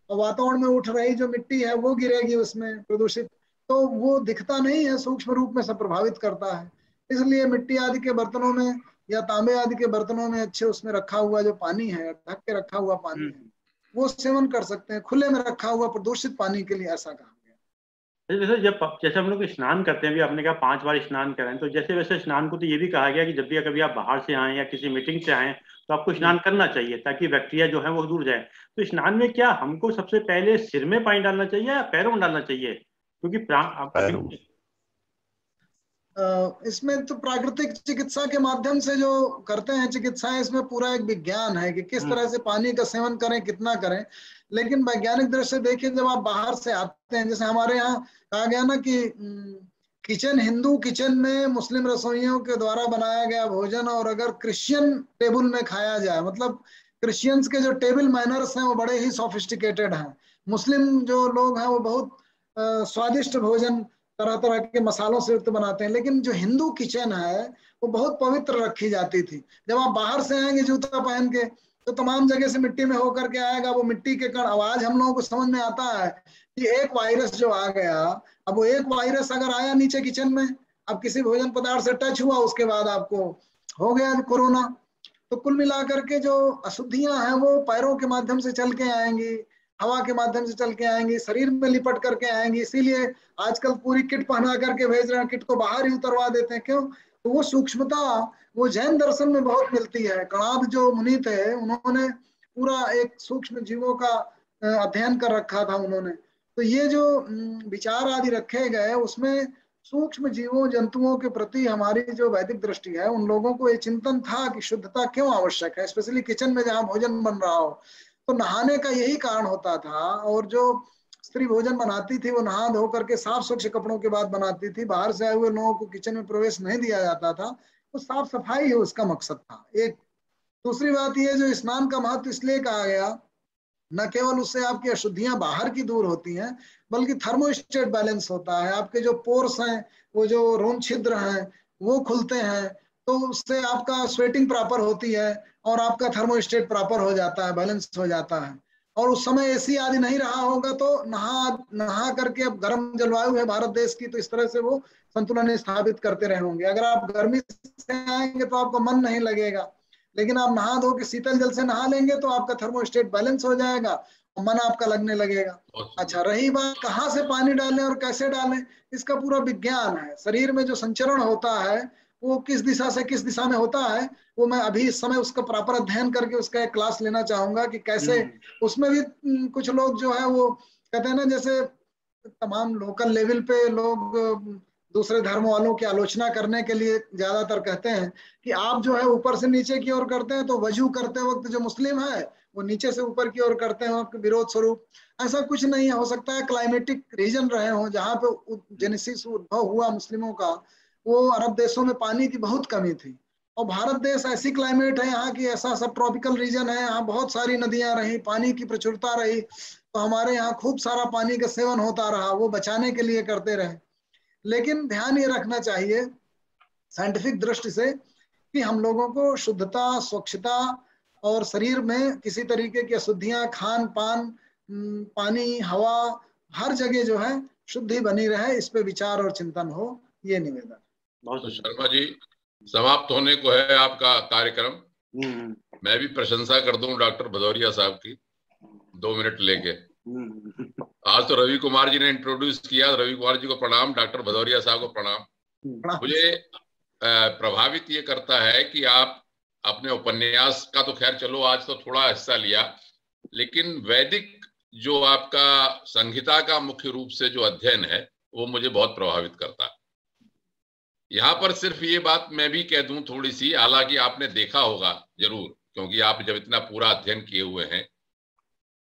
और वातावरण में उठ रही जो मिट्टी है वो गिरेगी उसमें प्रदूषित, तो वो दिखता नहीं है, सूक्ष्म रूप में सब प्रभावित करता है। इसलिए मिट्टी आदि के बर्तनों में या तांबे आदि के बर्तनों में अच्छे उसमें रखा हुआ जो पानी है, ढक के रखा हुआ पानी है, वो सेवन कर सकते हैं। खुले में रखा हुआ प्रदूषित पानी के लिए ऐसा कहा गया। जैसे हम लोग स्नान करते हैं, भी आपने कहा 5 बार स्नान करें, तो जैसे वैसे स्नान को तो ये भी कहा गया कि जब भी कभी आप बाहर से आए या किसी मीटिंग से आए तो आपको स्नान करना चाहिए ताकि बैक्टीरिया जो है वो दूर जाए। तो स्नान में क्या हमको सबसे पहले सिर में पानी डालना चाहिए या पैरों में डालना चाहिए? क्योंकि इसमें तो प्राकृतिक चिकित्सा के माध्यम से जो करते हैं चिकित्साएं, इसमें पूरा एक विज्ञान है कि किस तरह से पानी का सेवन करें, कितना करें। लेकिन वैज्ञानिक दृष्टि से देखिए, जब आप बाहर से आते हैं, जैसे हमारे यहाँ कहा गया ना कि किचन, हिंदू किचन में मुस्लिम रसोइयों के द्वारा बनाया गया भोजन और अगर क्रिश्चियन टेबल में खाया जाए, मतलब क्रिश्चियंस के जो टेबल मैनर्स हैं वो बड़े ही सोफिस्टिकेटेड हैं। मुस्लिम जो लोग हैं वो बहुत स्वादिष्ट भोजन तरह तरह के मसालों से युक्त बनाते हैं। लेकिन जो हिंदू किचन है वो बहुत पवित्र रखी जाती थी। जब आप बाहर से आएंगे जूता पहन के तो तमाम जगह से मिट्टी में होकर के आएगा, वो मिट्टी के कण। आवाज हम लोगों को समझ में आता है कि एक वायरस जो आ गया, अब वो एक वायरस अगर आया नीचे किचन में, अब किसी भोजन पदार्थ से टच हुआ, उसके बाद आपको हो गया कोरोना। तो कुल मिलाकर के जो अशुद्धियां हैं वो पैरों के माध्यम से चल के आएंगी, हवा के माध्यम से चल के आएंगी, शरीर में लिपट करके आएंगी। इसीलिए आजकल पूरी किट पहना करके भेज रहे हैं, किट को बाहर ही उतरवा देते हैं। क्यों? तो वो सूक्ष्मता वो जैन दर्शन में बहुत मिलती है। कणाद जो मुनि थे, उन्होंने पूरा एक सूक्ष्म जीवों का अध्ययन कर रखा था उन्होंने। तो ये जो विचार आदि रखे गए, उसमें सूक्ष्म जीवों जंतुओं के प्रति हमारी जो वैदिक दृष्टि है, उन लोगों को ये चिंतन था कि शुद्धता क्यों आवश्यक है, स्पेशली किचन में जहाँ भोजन बन रहा हो। तो नहाने का यही कारण होता था। और जो स्त्री भोजन बनाती थी वो नहा धो करके साफ स्वच्छ कपड़ों के बाद बनाती थी। बाहर से आए हुए लोगों को किचन में प्रवेश नहीं दिया जाता था। तो साफ सफाई ही उसका मकसद था। एक दूसरी बात ये, जो स्नान का महत्व इसलिए कहा गया, न केवल उससे आपकी अशुद्धियां बाहर की दूर होती हैं, बल्कि थर्मोस्टेट बैलेंस होता है। आपके जो पोर्स हैं, वो जो रोम छिद्र हैं, वो खुलते हैं, तो उससे आपका स्वेटिंग प्रॉपर होती है और आपका थर्मोस्टेट प्रॉपर हो जाता है, बैलेंस हो जाता है। और उस समय एसी आदि नहीं रहा होगा तो नहा करके, अब गर्म जलवायु है भारत देश की, तो इस तरह से वो संतुलन स्थापित करते रहे होंगे। अगर आप गर्मी से आएंगे तो आपका मन नहीं लगेगा, लेकिन आप नहा धो के शीतल जल से नहा लेंगे तो आपका थर्मोस्टेट बैलेंस हो जाएगा और मन आपका लगने लगेगा। अच्छा, रही बात कहाँ से पानी डालें और कैसे डालें, इसका पूरा विज्ञान है। शरीर में जो संचरण होता है वो किस दिशा से किस दिशा में होता है, वो मैं अभी इस समय उसका प्रॉपर अध्ययन करके उसका एक क्लास लेना चाहूंगा कि कैसे। उसमें भी कुछ लोग जो है वो कहते हैं ना, जैसे तमाम लोकल लेवल पे लोग दूसरे धर्म वालों की आलोचना करने के लिए ज्यादातर कहते हैं कि आप जो है ऊपर से नीचे की ओर करते हैं, तो वजू करते वक्त जो मुस्लिम है वो नीचे से ऊपर की ओर करते हैं विरोध स्वरूप। ऐसा कुछ नहीं है। हो सकता है क्लाइमेटिक रीजन रहे हों जहाँ पे जेनेसिस उद्भव हुआ मुस्लिमों का, वो अरब देशों में पानी की बहुत कमी थी। और भारत देश ऐसी क्लाइमेट है यहाँ की, ऐसा सब ट्रॉपिकल रीजन है, यहाँ बहुत सारी नदियां रही, पानी की प्रचुरता रही, तो हमारे यहाँ खूब सारा पानी का सेवन होता रहा, वो बचाने के लिए करते रहे। लेकिन ध्यान ये रखना चाहिए साइंटिफिक दृष्टि से कि हम लोगों को शुद्धता, स्वच्छता और शरीर में किसी तरीके की अशुद्धियां, खान पान, पानी, हवा, हर जगह जो है शुद्धि बनी रहे, इस पे विचार और चिंतन हो, ये निवेदन। बहुत शर्मा जी, समाप्त होने को है आपका कार्यक्रम। मैं भी प्रशंसा कर दूं डॉक्टर भदौरिया साहब की, 2 मिनट लेके। आज तो रवि कुमार जी ने इंट्रोड्यूस किया, रवि कुमार जी को प्रणाम, डॉक्टर भदौरिया साहब को प्रणाम। मुझे प्रभावित ये करता है कि आप अपने उपन्यास का तो खैर चलो आज तो थोड़ा हिस्सा लिया, लेकिन वैदिक जो आपका संहिता का मुख्य रूप से जो अध्ययन है वो मुझे बहुत प्रभावित करता है। यहाँ पर सिर्फ ये बात मैं भी कह दूं थोड़ी सी, हालांकि आपने देखा होगा जरूर, क्योंकि आप जब इतना पूरा अध्ययन किए हुए हैं,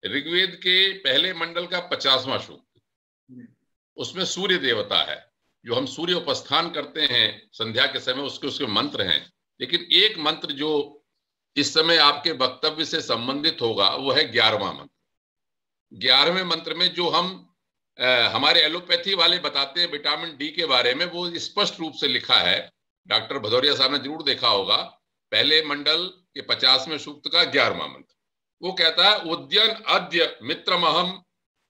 ऋग्वेद के पहले मंडल का 50वां सूक्त, उसमें सूर्य देवता है, जो हम सूर्य उपस्थान करते हैं संध्या के समय, उसके मंत्र हैं। लेकिन एक मंत्र जो इस समय आपके वक्तव्य से संबंधित होगा वो है 11वां मंत्र। 11वें मंत्र में जो हम हमारे एलोपैथी वाले बताते हैं विटामिन डी के बारे में, वो स्पष्ट रूप से लिखा है, डॉक्टर भदौरिया साहब ने जरूर देखा होगा, पहले मंडल के 50वें सूक्त का 11वां मंत्र। वो कहता है, उद्यन अद्य मित्रमहम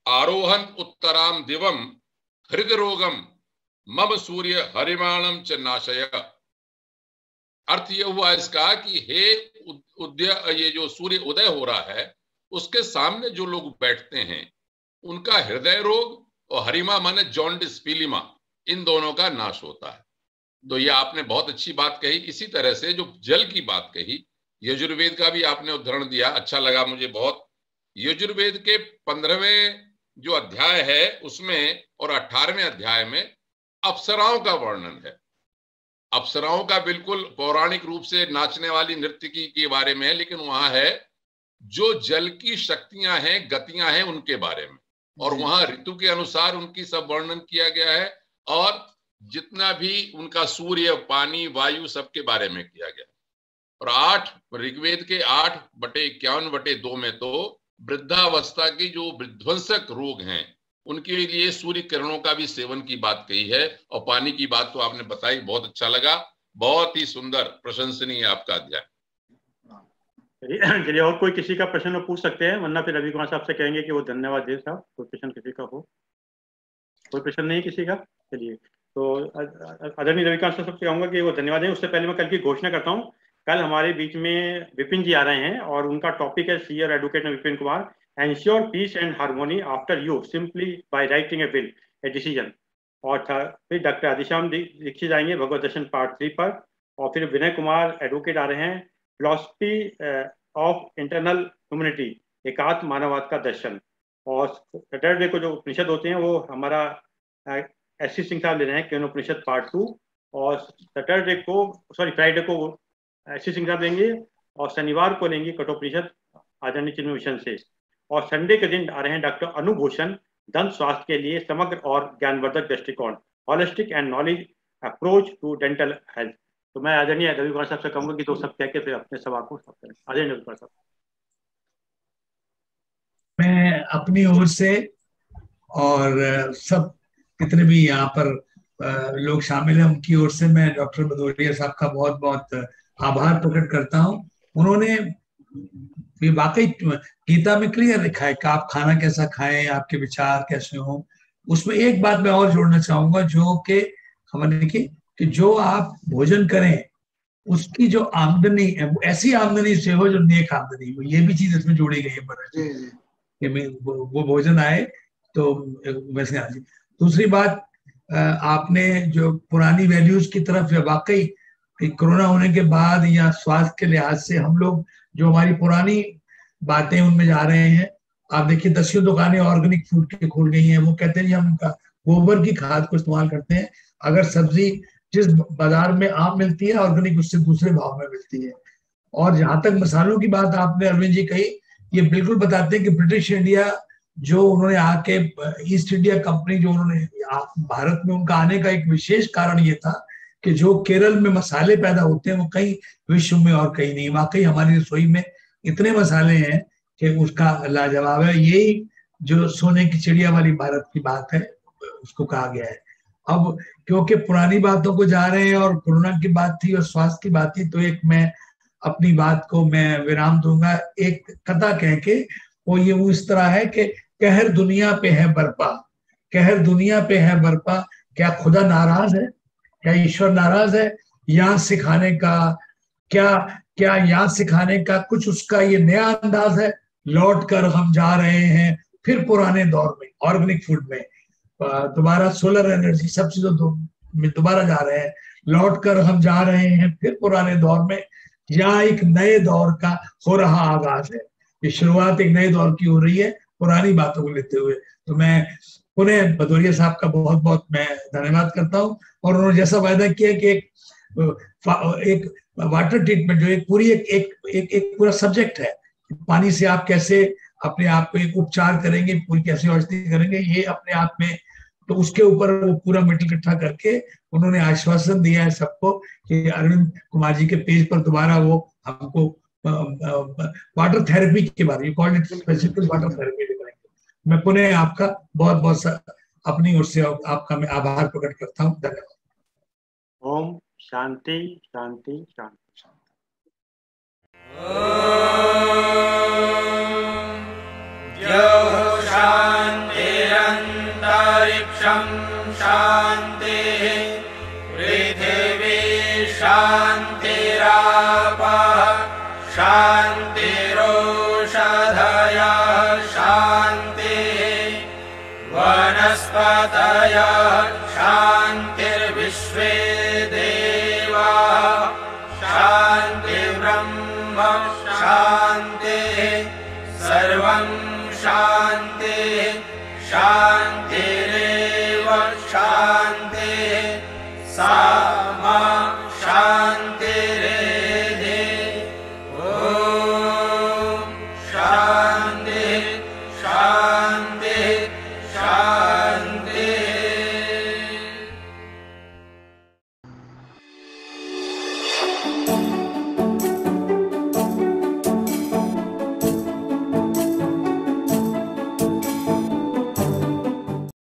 आरोहन उत्तराम दिवम हृदय रोगम मम सूर्य हरिमाणम च नाशय। अर्थ ये हुआ इसका कि हे ये जो सूर्य उदय हो रहा है उसके सामने जो लोग बैठते हैं उनका हृदय रोग और हरिमा माने जॉन्डिस, पीलिमा, इन दोनों का नाश होता है। तो ये आपने बहुत अच्छी बात कही। इसी तरह से जो जल की बात कही, यजुर्वेद का भी आपने उदाहरण दिया, अच्छा लगा मुझे बहुत। यजुर्वेद के 15वें जो अध्याय है उसमें और 18वें अध्याय में अप्सराओं का वर्णन है। अप्सराओं का बिल्कुल पौराणिक रूप से नाचने वाली नर्तकी के बारे में है, लेकिन वहां है जो जल की शक्तियां हैं, गतियां हैं, उनके बारे में। और वहां ऋतु के अनुसार उनकी सब वर्णन किया गया है और जितना भी उनका सूर्य, पानी, वायु सबके बारे में किया गया। और 8 ऋग्वेद के 8/51/2 में तो वृद्धावस्था की जो विध्वंसक रोग हैं उनके लिए सूर्य किरणों का भी सेवन की बात कही है। और पानी की बात तो आपने बताई, बहुत अच्छा लगा, बहुत ही सुंदर, प्रशंसनीय आपका अध्याय। चलिए, और कोई किसी का प्रश्न पूछ सकते हैं, वरना फिर रवि कुमार साहब से कहेंगे कि वो धन्यवाद दें साहब। कोई प्रश्न किसी का हो? कोई प्रश्न नहीं किसी का? चलिए, तो आदरणीय रवि कुमार साहब से कहूँगा कि वो धन्यवाद दें। उससे पहले मैं कल की घोषणा करता हूँ। कल हमारे बीच में विपिन जी आ रहे हैं और उनका टॉपिक है senior advocate Vipin Kumar, ensure peace and harmony after you simply by writing a will a decision. और फिर डॉक्टर आदिश्याम दीक्षित आएंगे भगवत दर्शन पार्ट 3 पर। और फिर विनय कुमार एडवोकेट आ रहे हैं, फिलॉसफी ऑफ इंटरनल ह्यूमैनिटी, एकात्म मानववाद का दर्शन। और सैटरडे को जो उपनिषद होते हैं वो हमारा एस.सी. सिंह साहब ले रहे हैं केन उपनिषद पार्ट 2। और फ्राइडे को एस.सी. सिंह साहब लेंगे और शनिवार को लेंगे कठोपनिषद आदरणीय चिन्मय मिशन से। और संडे के दिन आ रहे हैं डॉक्टर अनुभूषण, दंत स्वास्थ्य के लिए समग्र और ज्ञानवर्धक दृष्टिकोण, holistic and knowledge approach to dental health. तो मैं आदरणीय रवि कुमार साहब से कहूँगा कि 2 शब्द कह के फिर अपने सवाल को समाप्त करें। आदरणीय रवि कुमार साहब। मैं अपनी ओर से और सब जितने भी यहाँ पर लोग शामिल हैं उनकी ओर से मैं डॉक्टर भदौरिया साहब का बहुत बहुत आभार प्रकट करता हूँ। उन्होंने ये वाकई गीता में क्लियर लिखा है कि आप खाना कैसा खाएं, आपके विचार कैसे हो। उसमें एक बात मैं और जोड़ना चाहूंगा, जो कि हमारे कि जो आप भोजन करें उसकी जो आमदनी है ऐसी आमदनी से हो जो नेक आमदनी हो। ये भी चीज इसमें जोड़ी गई है कि वो भोजन आए तो वैसे आ जाए। दूसरी बात, आपने जो पुरानी वैल्यूज की तरफ, वाकई कोरोना होने के बाद या स्वास्थ्य के लिहाज से हम लोग जो हमारी पुरानी बातें उनमें जा रहे हैं। आप देखिए 10 दुकानें ऑर्गेनिक फूड की खुल गई हैं। वो कहते हैं हम गोबर की खाद को इस्तेमाल करते हैं। अगर सब्जी जिस बाजार में आम मिलती है ऑर्गेनिक, उससे दूसरे भाव में मिलती है। और जहां तक मसालों की बात आपने अरविंद जी कही, ये बिल्कुल बताते हैं कि ब्रिटिश इंडिया जो उन्होंने आके ईस्ट इंडिया कंपनी जो उन्होंने भारत में, उनका आने का एक विशेष कारण ये था कि जो केरल में मसाले पैदा होते हैं वो कहीं विश्व में और कहीं नहीं। वाकई हमारी रसोई में इतने मसाले हैं कि उसका लाजवाब है। यही जो सोने की चिड़िया वाली भारत की बात है, उसको कहा गया है। अब क्योंकि पुरानी बातों को जा रहे हैं और कोरोना की बात थी और स्वास्थ्य की बात थी, तो एक मैं अपनी बात को मैं विराम दूंगा एक कथा कह के। वो इस तरह है कि कहर दुनिया पे है बरपा, कहर दुनिया पे है बरपा, क्या खुदा नाराज है, क्या ईश्वर नाराज है? यहाँ सिखाने का क्या यहाँ सिखाने का कुछ उसका ये नया अंदाज है। लौट कर हम जा रहे हैं फिर पुराने दौर में, ऑर्गेनिक फूड में दोबारा, सोलर एनर्जी सब चीजों में दोबारा जा रहे हैं। लौट कर हम जा रहे हैं फिर पुराने दौर में, यहाँ एक नए दौर का हो रहा आगाज है। ये शुरुआत एक नए दौर की हो रही है पुरानी बातों को लेते हुए। तो मैं पुनः भदौरिया साहब का बहुत बहुत मैं धन्यवाद करता हूँ। और उन्होंने जैसा वायदा किया कि एक वाटर ट्रीटमेंट जो एक पूरी एक पूरा सब्जेक्ट है, पानी से आप कैसे अपने आप को एक उपचार करेंगे, पूरी कैसे औषधि करेंगे, ये अपने आप में, तो उसके ऊपर वो पूरा मेटेरियल इकट्ठा करके उन्होंने आश्वासन दिया है सबको कि अरविंद कुमार जी के पेज पर दोबारा वो हमको वाटर थेरेपी के बारे में, called it specific water therapy दिखाएंगे। मैं पुनः आपका बहुत बहुत अपनी ओर से आपका मैं आभार प्रकट करता हूँ। धन्यवाद। ओम शांति शांति शांति। शांतिरन्तरिक्षं शान्तिः, पृथिवी शान्तिरापः शान्तिरोषधयः शान्तिः, वनस्पतयः शान्तिर्विश्वे देवाः शान्तिर्ब्रह्म शान्तिः, सर्वं शान्तिः शान्तिरेव शान्तिः सा मा शान्तिरेधि ॐ शान्तिः